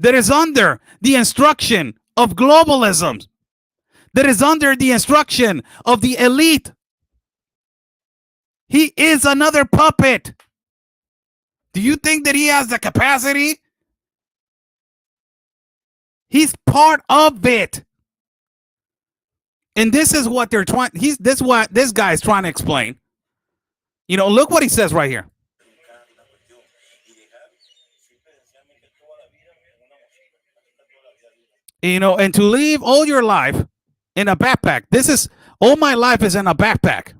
that is under the instruction of globalism, that is under the instruction of the elite. He is another puppet. Do you think that he has the capacity? He's part of it. And this is what they're trying. This is what this guy is trying to explain. Look what he says right here. And to leave all your life in a backpack. All my life is in a backpack.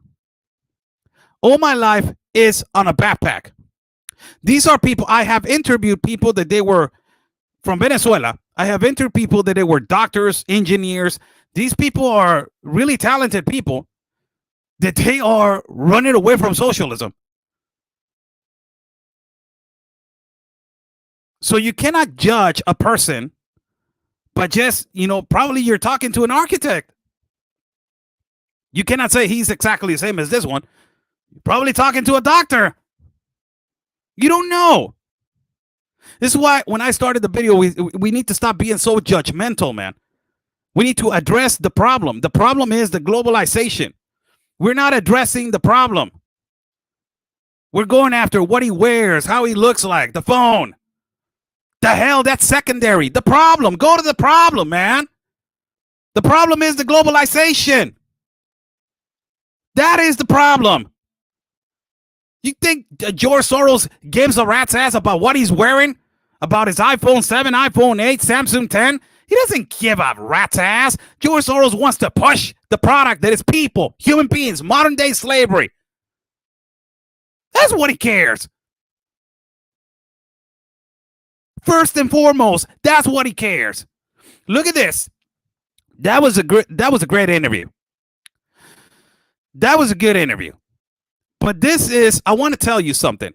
All my life is on a backpack. These are people, I have interviewed people that they were from Venezuela. I have interviewed people that they were doctors, engineers. These people are really talented people that they are running away from socialism. So you cannot judge a person, but just, probably you're talking to an architect. You cannot say he's exactly the same as this one. You're probably talking to a doctor. You don't know. This is why when I started the video, we need to stop being so judgmental, man. We need to address the problem. The problem is the globalization. We're not addressing the problem. We're going after what he wears, how he looks like, the phone. The hell, that's secondary. The problem. Go to the problem, man. The problem is the globalization. That is the problem. You think George Soros gives a rat's ass about what he's wearing? About his iPhone 7, iPhone 8, Samsung 10? He doesn't give a rat's ass. George Soros wants to push the product that is people, human beings, modern day slavery. That's what he cares. First and foremost, that's what he cares. Look at this. That was a great interview. That was a good interview. But this is, I want to tell you something.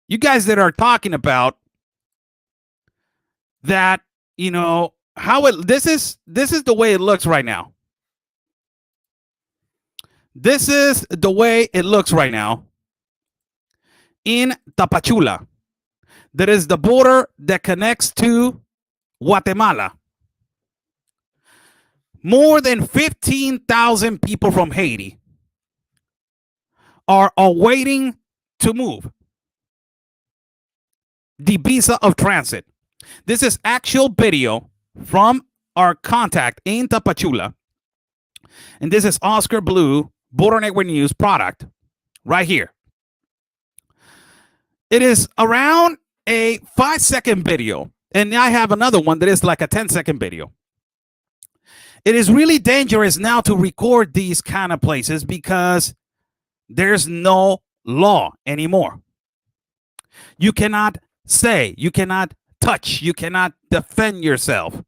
You guys that are talking about that, you know, how it this is the way it looks right now. This is the way it looks right now in Tapachula. That is the border that connects to Guatemala. More than 15,000 people from Haiti are awaiting to move the visa of transit. This is actual video from our contact in Tapachula. And this is Oscar Blue, Border Network News product right here. It is around a 5-second video. And I have another one that is like a 10-second video. It is really dangerous now to record these kind of places because there's no law anymore. You cannot say, you cannot touch, you cannot defend yourself.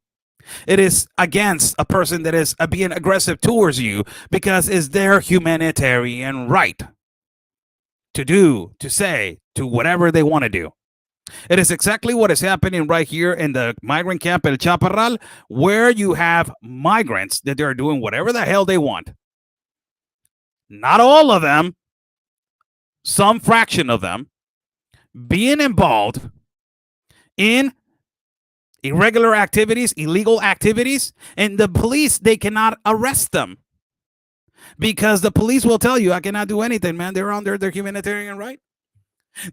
It is against a person that is being aggressive towards you because it's their humanitarian right to do, to say, to whatever they want to do. It is exactly what is happening right here in the migrant camp El Chaparral, where you have migrants that they're doing whatever the hell they want. Not all of them, some fraction of them, being involved in irregular activities, illegal activities, and the police, they cannot arrest them because the police will tell you, I cannot do anything, man. They're under their humanitarian right.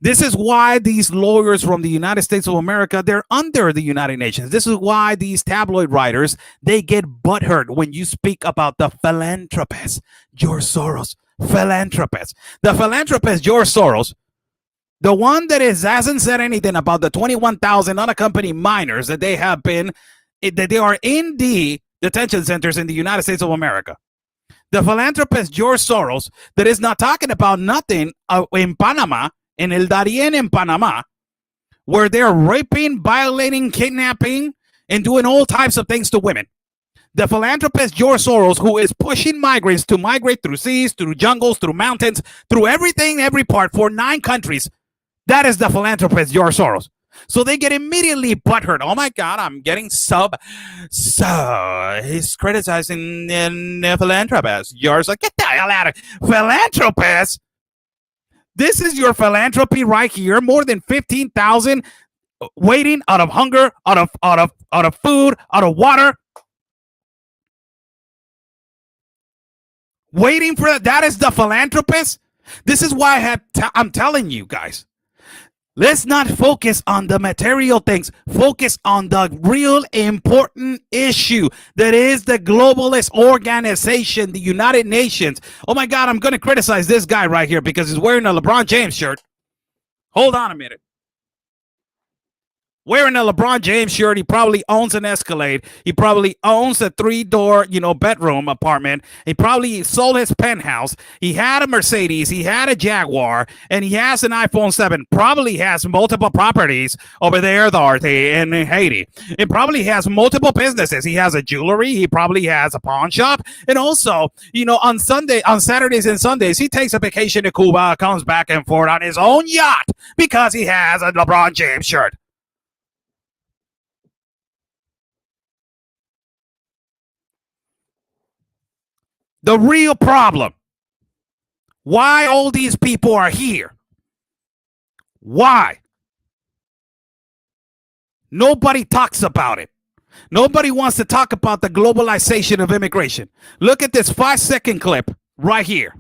This is why these lawyers from the United States of America, they're under the United Nations. This is why these tabloid writers, they get butthurt when you speak about the philanthropist, George Soros, philanthropist. The philanthropist, George Soros, the one that hasn't said anything about the 21,000 unaccompanied minors that they have been, that they are in the detention centers in the United States of America. The philanthropist, George Soros, that is not talking about nothing in Panama, in El Darién in Panama, where they're raping, violating, kidnapping, and doing all types of things to women. The philanthropist George Soros, who is pushing migrants to migrate through seas, through jungles, through mountains, through everything, every part for 9 countries. That is the philanthropist George Soros. So they get immediately butthurt. Oh my God, I'm getting so he's criticizing the philanthropist. George, like, get the hell out of philanthropist. This is your philanthropy right here. More than 15,000 waiting out of hunger, out of food, out of water. Waiting for that. That is the philanthropist. This is why I'm telling you guys. Let's not focus on the material things. Focus on the real important issue that is the globalist organization, the United Nations. Oh my God, I'm going to criticize this guy right here because he's wearing a LeBron James shirt. Hold on a minute. Wearing a LeBron James shirt, he probably owns an Escalade. He probably owns a 3-door, bedroom apartment. He probably sold his penthouse. He had a Mercedes. He had a Jaguar, and he has an iPhone 7. Probably has multiple properties over there, in Haiti. It probably has multiple businesses. He has a jewelry. He probably has a pawn shop, and also, on Saturdays and Sundays, he takes a vacation to Cuba, comes back and forth on his own yacht because he has a LeBron James shirt. The real problem. Why all these people are here? Why? Nobody talks about it. Nobody wants to talk about the globalization of immigration. Look at this 5-second clip right here.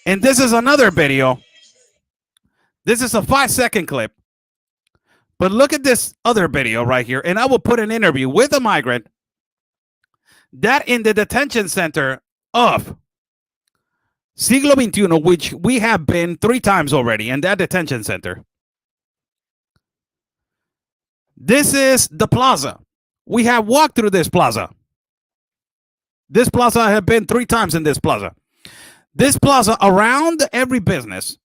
And this is another video. This is a 5-second clip. But look at this other video right here. And I will put an interview with a migrant that in the detention center of Siglo XXI, which we have been 3 times already in that detention center. This is the plaza. We have walked through this plaza. This plaza, I have been 3 times in this plaza. This plaza, around every business,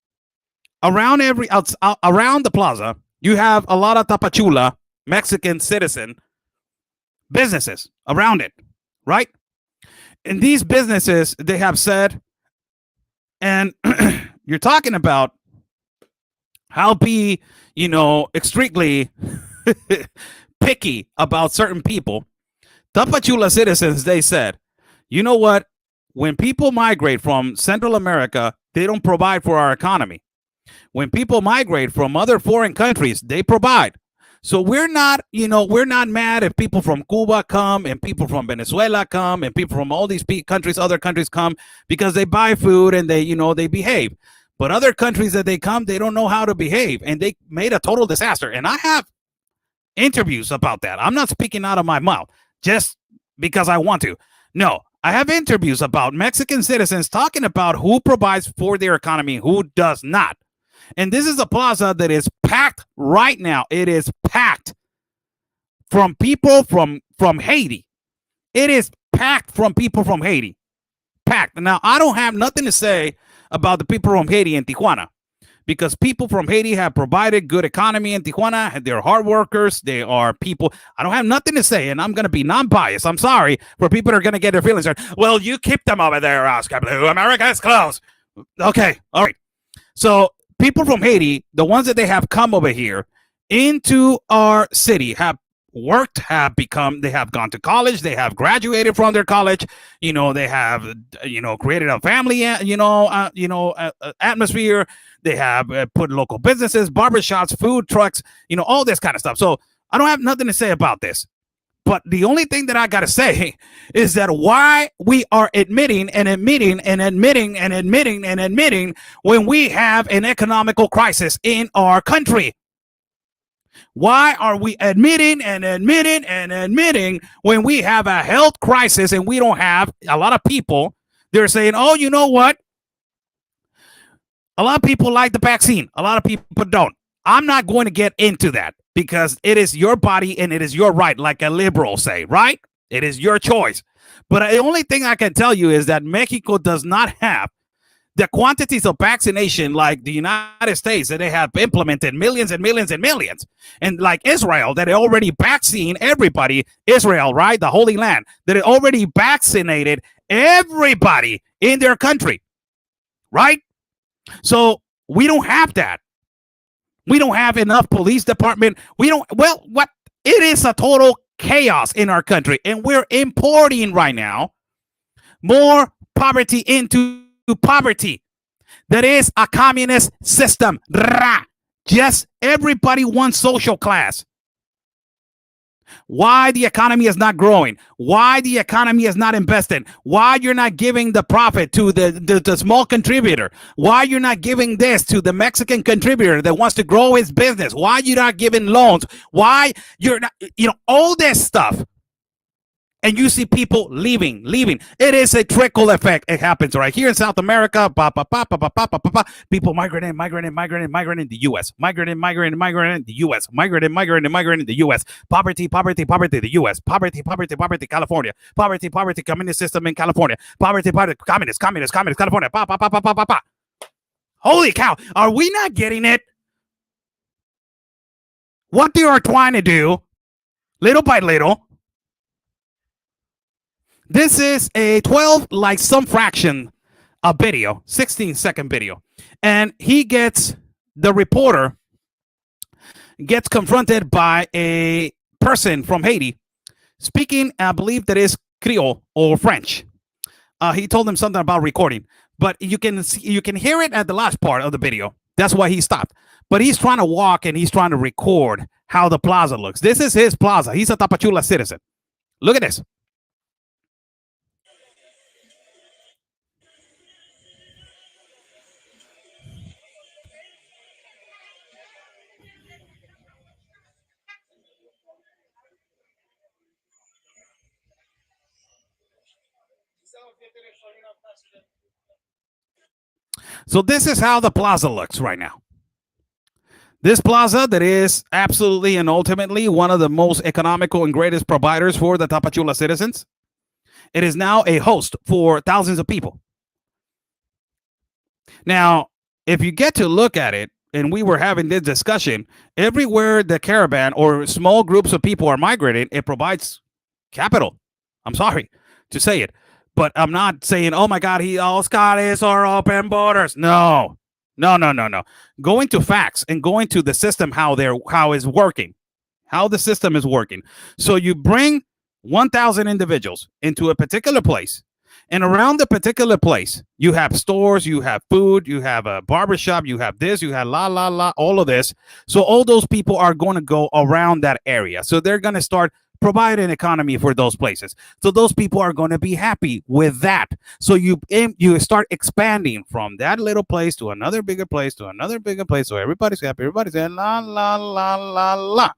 around the plaza, you have a lot of Tapachula, Mexican citizen businesses around it, right? And these businesses, they have said, and you're talking about how be, extremely picky about certain people. Tapachula citizens, they said, you know what? When people migrate from Central America, they don't provide for our economy. When people migrate from other foreign countries, they provide. So we're not mad if people from Cuba come and people from Venezuela come and people from all these countries, other countries come because they buy food and they behave. But other countries that they come, they don't know how to behave and they made a total disaster. And I have interviews about that. I'm not speaking out of my mouth just because I want to. No, I have interviews about Mexican citizens talking about who provides for their economy, who does not. And this is a plaza that is packed right now. It is packed from people from Haiti. It is packed from people from Haiti. Packed. Now, I don't have nothing to say about the people from Haiti in Tijuana because people from Haiti have provided good economy in Tijuana. They're hard workers. They are people. I don't have nothing to say, and I'm going to be non-biased. I'm sorry for people that are going to get their feelings hurt. Well, you keep them over there, Oscar Blue. America is closed. Okay. All right. So people from Haiti, the ones that they have come over here into our city, have worked, they have gone to college, they have graduated from their college, they have, created a family, atmosphere. They have put local businesses, barbershops, food trucks, all this kind of stuff. So I don't have nothing to say about this. But the only thing that I got to say is that why we are admitting when we have an economical crisis in our country. Why are we admitting when we have a health crisis and we don't have a lot of people? They're saying, oh, you know what? A lot of people like the vaccine. A lot of people don't. I'm not going to get into that because it is your body and it is your right, like a liberal say, right? It is your choice. But the only thing I can tell you is that Mexico does not have the quantities of vaccination like the United States that they have implemented millions and millions and millions. And like Israel, that they already vaccinated everybody. Israel, right? The Holy Land, that it already vaccinated everybody in their country, right? So we don't have that. We don't have enough police department. It is a total chaos in our country. And we're importing right now more poverty into poverty. That is a communist system. Just everybody wants social class. Why the economy is not growing, why the economy is not investing, why you're not giving the profit to the small contributor, why you're not giving this to the Mexican contributor that wants to grow his business, why you're not giving loans, why you're not, all this stuff. And you see people leaving. It is a trickle effect. It happens right here in South America. People migrate in the U.S. Migrate in the U.S. Migrate in the U.S. Poverty, the U.S. Poverty, California. Poverty, communist system in California. Poverty, communist, California. Holy cow. Are we not getting it? What they are trying to do, little by little. This is a 12, like some fraction, a video, 16-second video. And the reporter gets confronted by a person from Haiti speaking, I believe that is Creole or French. he told him something about recording, but you can hear it at the last part of the video. That's why he stopped. But he's trying to walk and he's trying to record how the plaza looks. This is his plaza. He's a Tapachula citizen. Look at this. So this is how the plaza looks right now. This plaza that is absolutely and ultimately one of the most economical and greatest providers for the Tapachula citizens. It is now a host for thousands of people. Now, if you get to look at it, and we were having this discussion, everywhere the caravan or small groups of people are migrating, it provides capital. I'm sorry to say it, but I'm not saying, oh my God, all Scotties are open borders. No. Going to facts and going to the system, how it's working, how the system is working. So you bring 1,000 individuals into a particular place, and around the particular place, you have stores, you have food, you have a barbershop, you have this, you have all of this. So all those people are going to go around that area. So they're going to start providing an economy for those places. So those people are going to be happy with that. So you start expanding from that little place to another bigger place to another bigger place. So everybody's happy. Everybody's saying la.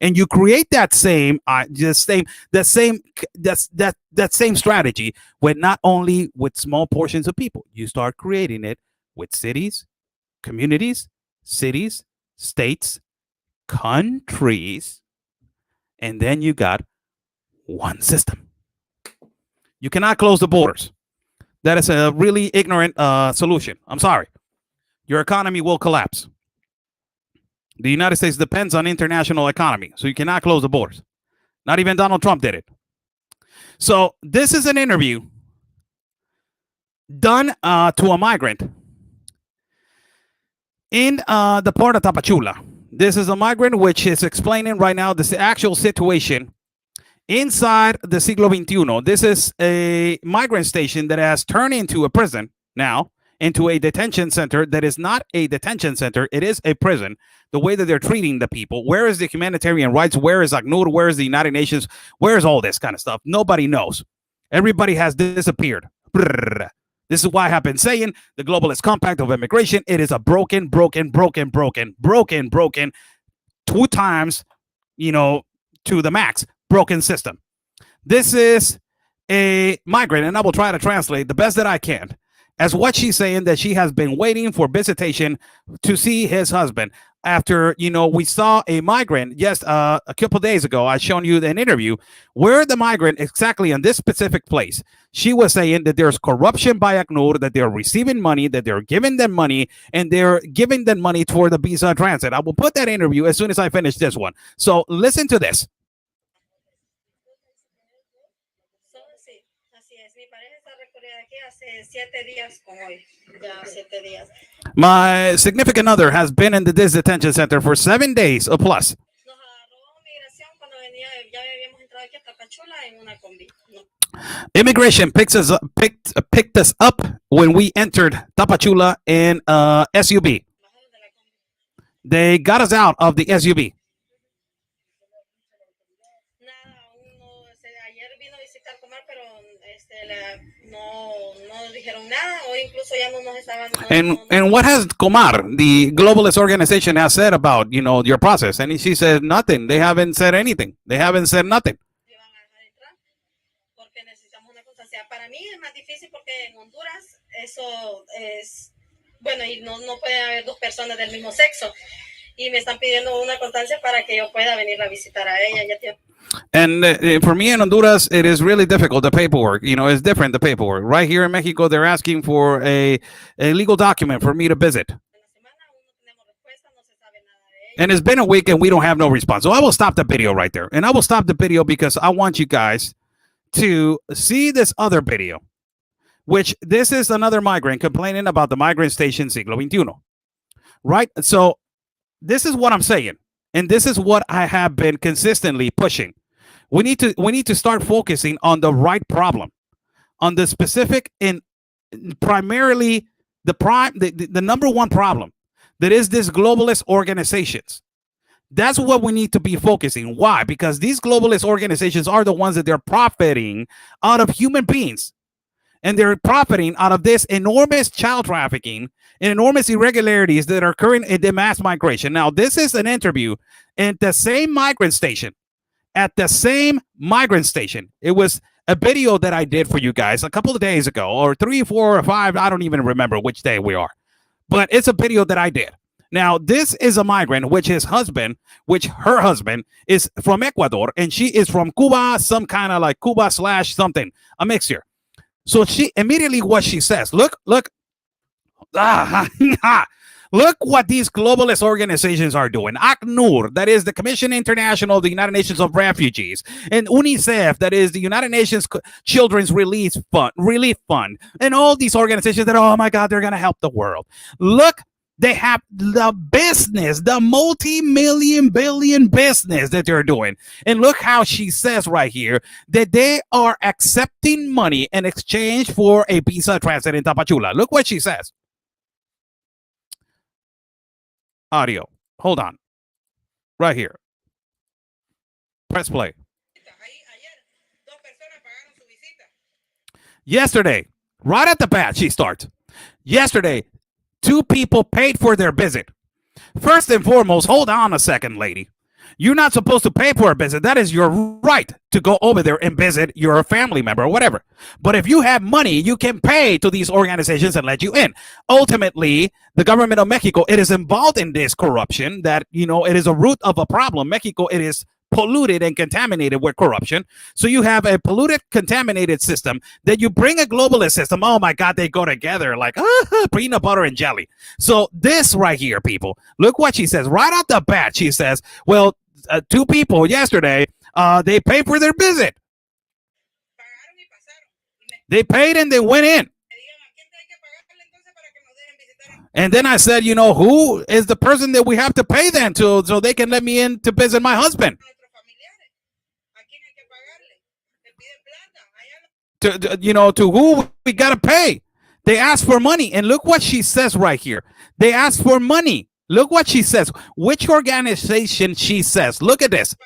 And you create that same strategy with not only with small portions of people. You start creating it with cities, communities, cities, states, countries, and then you got one system. You cannot close the borders. That is a really ignorant solution. I'm sorry. Your economy will collapse. The United States depends on international economy, so you cannot close the borders. Not even Donald Trump did it. So this is an interview done to a migrant in the port of Tapachula. This is a migrant which is explaining right now the actual situation inside the Siglo XXI. This is a migrant station that has turned into a prison now, into a detention center that is not a detention center. It is a prison. The way that they're treating the people. Where is the humanitarian rights? Where is ACNUR? Where is the United Nations? Where is all this kind of stuff? Nobody knows. Everybody has disappeared. This is why I've been saying the globalist compact of immigration. It is a broken 2 times, to the max, broken system. This is a migrant, and I will try to translate the best that I can. As what she's saying, that she has been waiting for visitation to see his husband. After, we saw a migrant just a couple days ago, I shown you an interview where the migrant exactly in this specific place, she was saying that there's corruption by ACNUR, that they're receiving money, that they're giving them money, and they're giving them money for the visa transit. I will put that interview as soon as I finish this one. So listen to this. My significant other has been in this detention center for 7 days or plus. Immigration picked us up when we entered Tapachula in SUV. They got us out of the SUV. And what has Comar, the globalist organization, has said about your process? And she said nothing. They haven't said anything. They haven't said nothing. And for me in Honduras, it is really difficult. The paperwork, it's different. The paperwork right here in Mexico, they're asking for a legal document for me to visit. And it's been a week and we don't have no response. So I will stop the video right there. And I will stop the video because I want you guys to see this other video, which this is another migrant complaining about the migrant station Siglo XXI. Right? So this is what I'm saying. And this is what I have been consistently pushing. We need to start focusing on the right problem, on the specific and primarily the number one problem that is this globalist organizations. That's what we need to be focusing. Why? Because these globalist organizations are the ones that they're profiting out of human beings. And they're profiting out of this enormous child trafficking and enormous irregularities that are occurring in the mass migration. Now, this is an interview at the same migrant station. At the same migrant station. It was a video that I did for you guys a couple of days ago, or 3, 4, or 5. I don't even remember which day we are. But it's a video that I did. Now, this is a migrant, which her husband is from Ecuador, and she is from Cuba, some kind of like Cuba / something, a mixture. So she immediately what she says, look what these globalist organizations are doing. ACNUR, that is the Commission International of the United Nations of Refugees, and UNICEF, that is the United Nations Children's Relief Fund, and all these organizations that, oh my God, they're going to help the world. Look, they have the business, the multi-million billion business that they're doing. And look how she says right here that they are accepting money in exchange for a visa transit in Tapachula. Look what she says. Audio. Hold on. Right here. Press play. Yesterday, right at the bat, she starts. Yesterday, 2 people paid for their visit. First and foremost, hold on a second, lady. You're not supposed to pay for a visit. That is your right to go over there and visit your family member or whatever. But if you have money, you can pay to these organizations and let you in. Ultimately, the government of Mexico, it is involved in this corruption that, it is a root of a problem. Mexico, it is polluted and contaminated with corruption. So you have a polluted, contaminated system that you bring a globalist system. Oh my God, they go together like peanut butter and jelly. So this right here, people, look what she says right out the bat. She says, well, 2 people yesterday, they paid for their visit. They paid and they went in. And then I said, who is the person that we have to pay then to so they can let me in to visit my husband? To who we got to pay? They ask for money. And look what she says right here. They ask for money. Look what she says. Which organization she says. Look at this.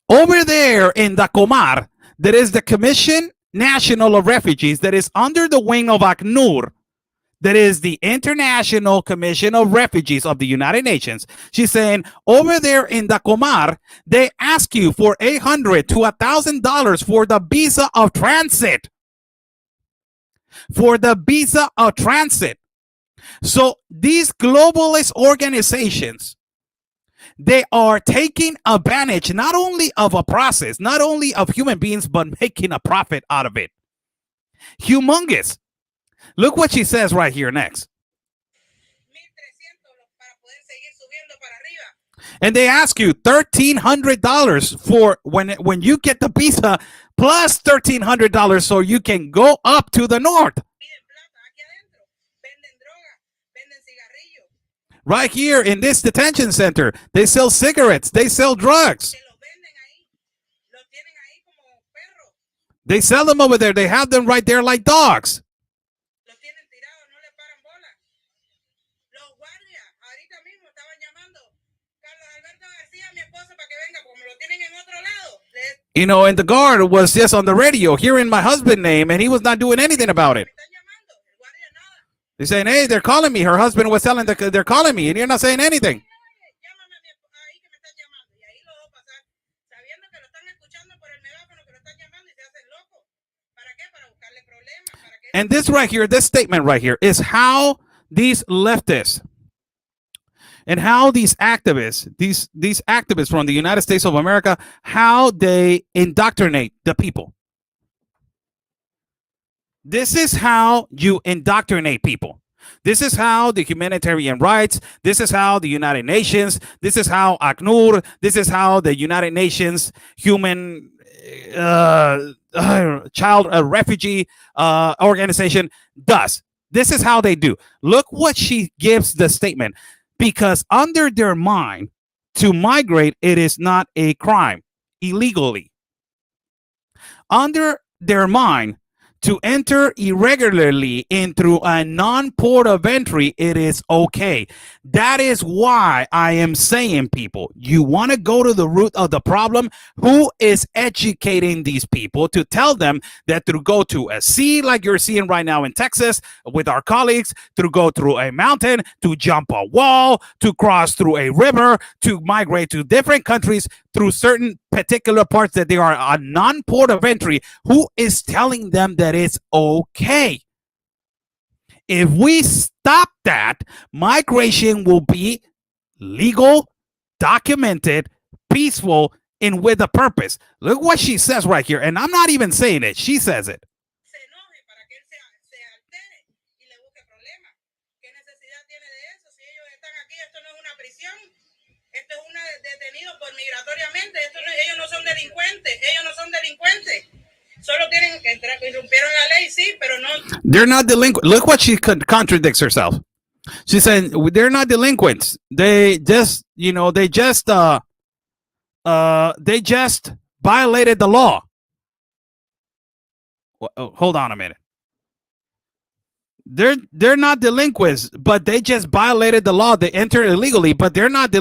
Over there in the Comar, there is the Commission National of Refugees that is under the wing of ACNUR. That is the International Commission of Refugees of the United Nations. She's saying over there in the Comar, they ask you for $800 to $1,000 for the visa of transit. For the visa of transit. So these globalist organizations, they are taking advantage not only of a process, not only of human beings, but making a profit out of it. Humongous. Look what she says right here next. And they ask you $1,300 for when you get the visa, plus $1,300 so you can go up to the north. Right here in this detention center, they sell cigarettes, they sell drugs. They sell them over there. They have them right there like dogs. And the guard was just on the radio hearing my husband's name, and he was not doing anything about it. They're saying, hey, they're calling me. Her husband was telling they're calling me, and you're not saying anything. And this right here, this statement right here is how these leftists and how these activists, these activists from the United States of America, how they indoctrinate the people. This is how you indoctrinate people. This is how the humanitarian rights, this is how the United Nations, this is how ACNUR, this is how the United Nations human child refugee organization does. This is how they do. Look what she gives the statement. Because under their mind, to migrate, it is not a crime illegally. Under their mind, to enter irregularly in through a non-port of entry, it is okay. That is why I am saying, people, you want to go to the root of the problem. Who is educating these people to tell them that to go to a sea like you're seeing right now in Texas with our colleagues, to go through a mountain, to jump a wall, to cross through a river, to migrate to different countries through certain particular parts that they are a non-port of entry? Who is telling them that it's okay? If we stop that, migration will be legal, documented, peaceful, and with a purpose. Look what she says right here, and I'm not even saying it. She says it. Esto es una detenido por migratoriamente. Ellos no son delincuentes. Ellos no son delincuentes. Solo tienen que entrar, irrumpieron la ley, sí, pero no. They're not delinquent. Look what she contradicts herself. She's saying they're not delinquents. They just, they just violated the law. Hold on a minute. They're not delinquents, but they just violated the law. They entered illegally, but they're not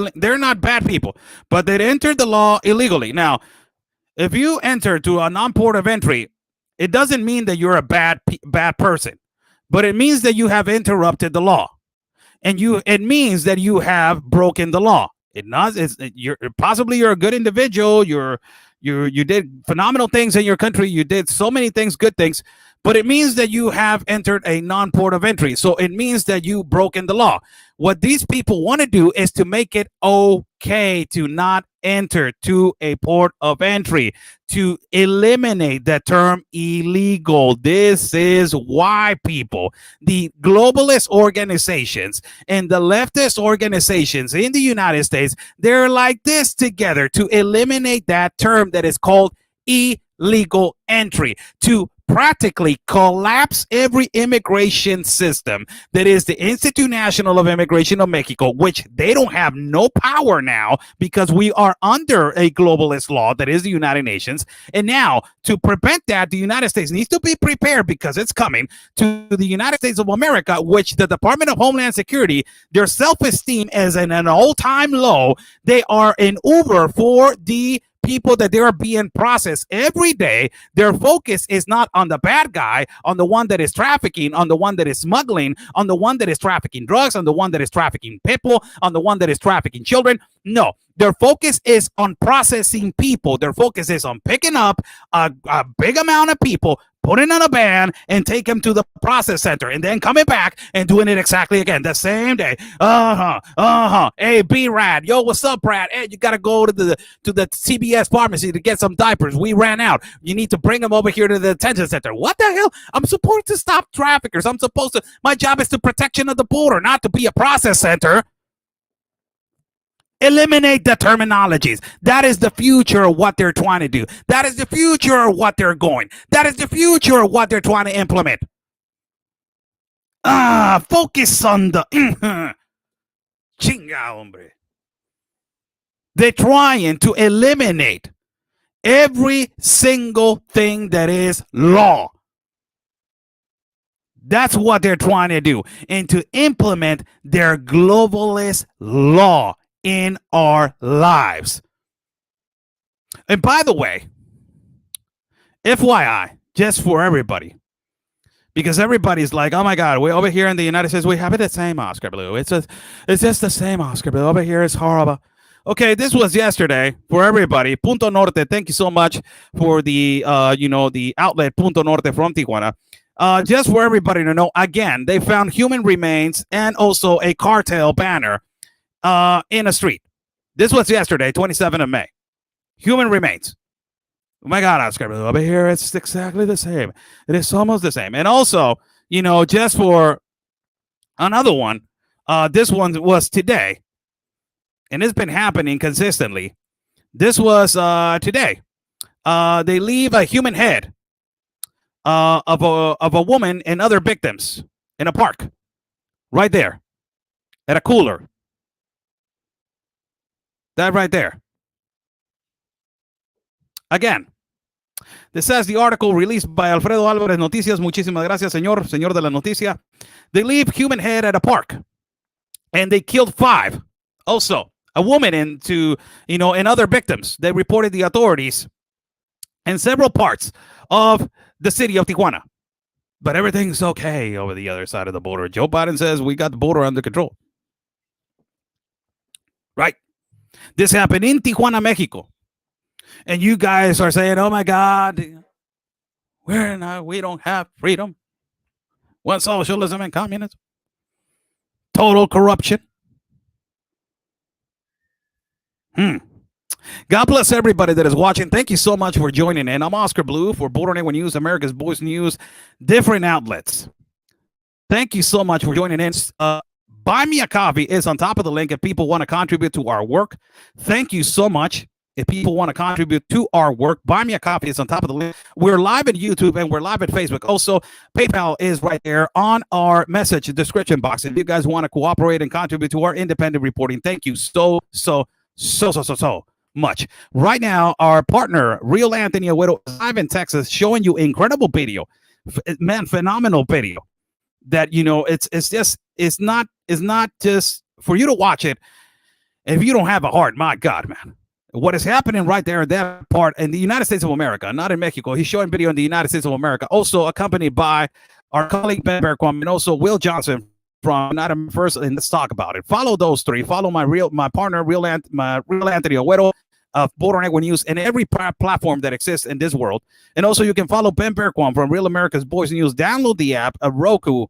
bad people, but they entered the law illegally. Now, if you enter to a non-port of entry, it doesn't mean that you're a bad person, but it means that you have interrupted the law, and it means that you have broken the law. You're a good individual. You did phenomenal things in your country. You did so many things, good things. But it means that you have entered a non-port of entry. So it means that you've broken the law. What these people want to do is to make it okay to not enter to a port of entry, to eliminate the term illegal. This is why, people, the globalist organizations and the leftist organizations in the United States, they're like this together to eliminate that term that is called illegal entry, to practically collapse every immigration system that is the Institute National of Immigration of Mexico, which they don't have no power now because we are under a globalist law that is the United Nations. And now, to prevent that, the United States needs to be prepared, because it's coming to the United States of America, which the Department of Homeland Security, their self-esteem is in an all-time low. They are an Uber for the people that they are being processed every day. Their focus is not on the bad guy, on the one that is trafficking, on the one that is smuggling, on the one that is trafficking drugs, on the one that is trafficking people, on the one that is trafficking children. No, their focus is on processing people. Their focus is on picking up a big amount of people, putting on a van, and take them to the process center, and then coming back and doing it exactly again the same day. Hey, B-Rad, yo, what's up, Brad? Hey, you gotta go to the CBS pharmacy to get some diapers. We ran out. You need to bring them over here to the detention center. What the hell? I'm supposed to stop traffickers. My job is the protection of the border, not to be a process center. Eliminate the terminologies. That is the future of what they're trying to do. That is the future of what they're going. That is the future of what they're trying to implement. Focus on the chinga, hombre. They're trying to eliminate every single thing that is law. That's what they're trying to do, and to implement their globalist law in our lives. And by the way, FYI, just for everybody, because everybody's like, oh my God, we over here in the United States, we have it the same, Oscar Blue. It's just the same, Oscar Blue. Over here, it's horrible. Okay, this was yesterday for everybody. Punto Norte, thank you so much for the the outlet Punto Norte from Tijuana. Just for everybody to know, again, they found human remains and also a cartel banner in a street. This was yesterday, 27th of May. Human remains. Oh my God, Oscar, over here, it's exactly the same. It is almost the same. And also, just for another one, this one was today, and it's been happening consistently. This was today. They leave a human head of a woman and other victims in a park, right there, at a cooler. That right there. Again, this says the article released by Alfredo Álvarez Noticias. Muchísimas gracias, señor de la noticia. They leave human head at a park, and they killed 5. Also, a woman and other victims. They reported the authorities in several parts of the city of Tijuana. But everything's okay over the other side of the border. Joe Biden says we got the border under control. Right? This happened in Tijuana, Mexico. And you guys are saying, oh my God, we don't have freedom. What socialism and communism? Total corruption. God bless everybody that is watching. Thank you so much for joining in. I'm Oscar Blue for Border Network News, America's Voice News, different outlets. Thank you so much for joining in. Buy me a coffee is on top of the link if people want to contribute to our work. Thank you so much. If people want to contribute to our work, buy me a coffee is on top of the link. We're live at YouTube and we're live at Facebook. Also, PayPal is right there on our message description box. If you guys want to cooperate and contribute to our independent reporting, thank you so much. Right now, our partner, Real Anthony Agüero, is live in Texas, showing you incredible video. Man, phenomenal video. That it's not just for you to watch it if you don't have a heart. My God, man. What is happening right there in that part in the United States of America, not in Mexico. He's showing video in the United States of America, also accompanied by our colleague Ben Berquam and also Will Johnson from United First. And let's talk about it. Follow those 3. Follow my partner, Real Anthony Agüero of Border Network News and every platform that exists in this world. And also you can follow Ben Berquam from Real America's Voice News. Download the app at Roku.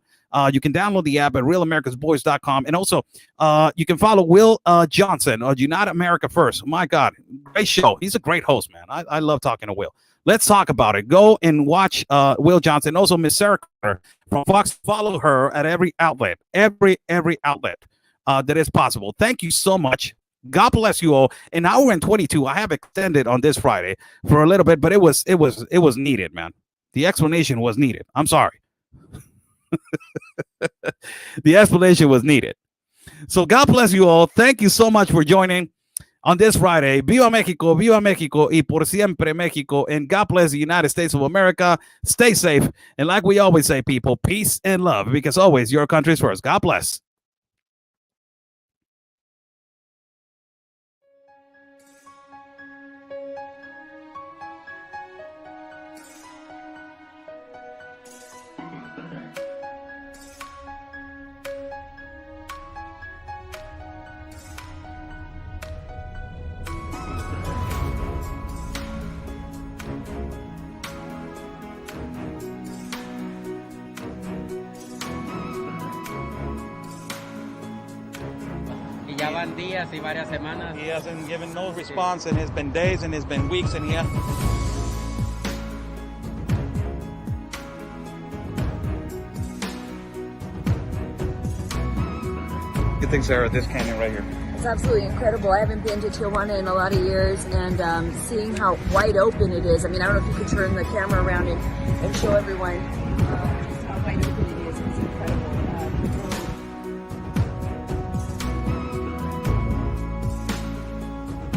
You can download the app at realamericasvoice.com. And also, you can follow Will Johnson of United America First. My God, great show. He's a great host, man. I love talking to Will. Let's talk about it. Go and watch Will Johnson. Also, Miss Sarah Carter from Fox. Follow her at every outlet, every outlet that is possible. Thank you so much. God bless you all. An hour and 22. I have extended on this Friday for a little bit, but it was needed, man. The explanation was needed. I'm sorry. The explanation was needed. So God bless you all. Thank you so much for joining on this Friday. Viva Mexico, y por siempre Mexico. And God bless the United States of America. Stay safe. And like we always say, people, peace and love, because always your country's first. God bless. Ya van días y varias semanas. He hasn't given no response, and it's been days and it's been weeks, and Good thing, Sarah, this canyon right here. It's absolutely incredible. I haven't been to Tijuana in a lot of years, and seeing how wide open it is. I mean, I don't know if you could turn the camera around and show everyone just how wide open it is. It's incredible.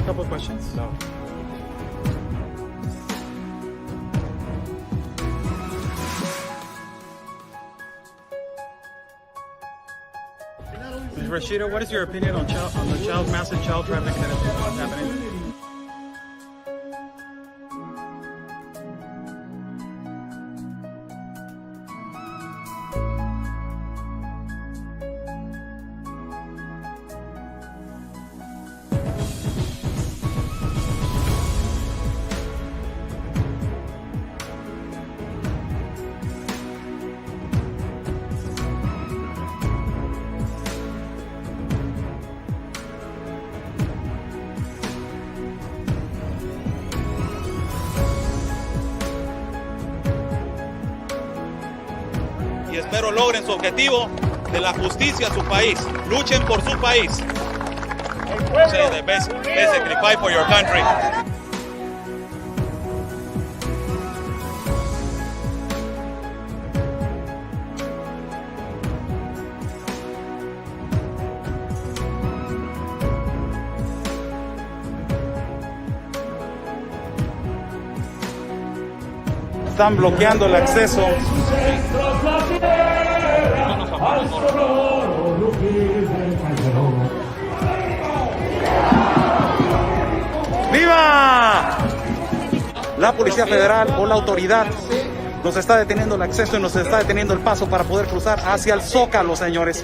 Couple of questions. So. Ms. Rashida, what is your opinion on the massive child trafficking that is happening? Y espero logren su objetivo de la justicia a su país. Luchen por su país. Say the best, basically fight for your country. están bloqueando el acceso. ¡Viva! La Policía Federal o la autoridad nos está deteniendo el acceso y nos está deteniendo el paso para poder cruzar hacia el Zócalo, señores.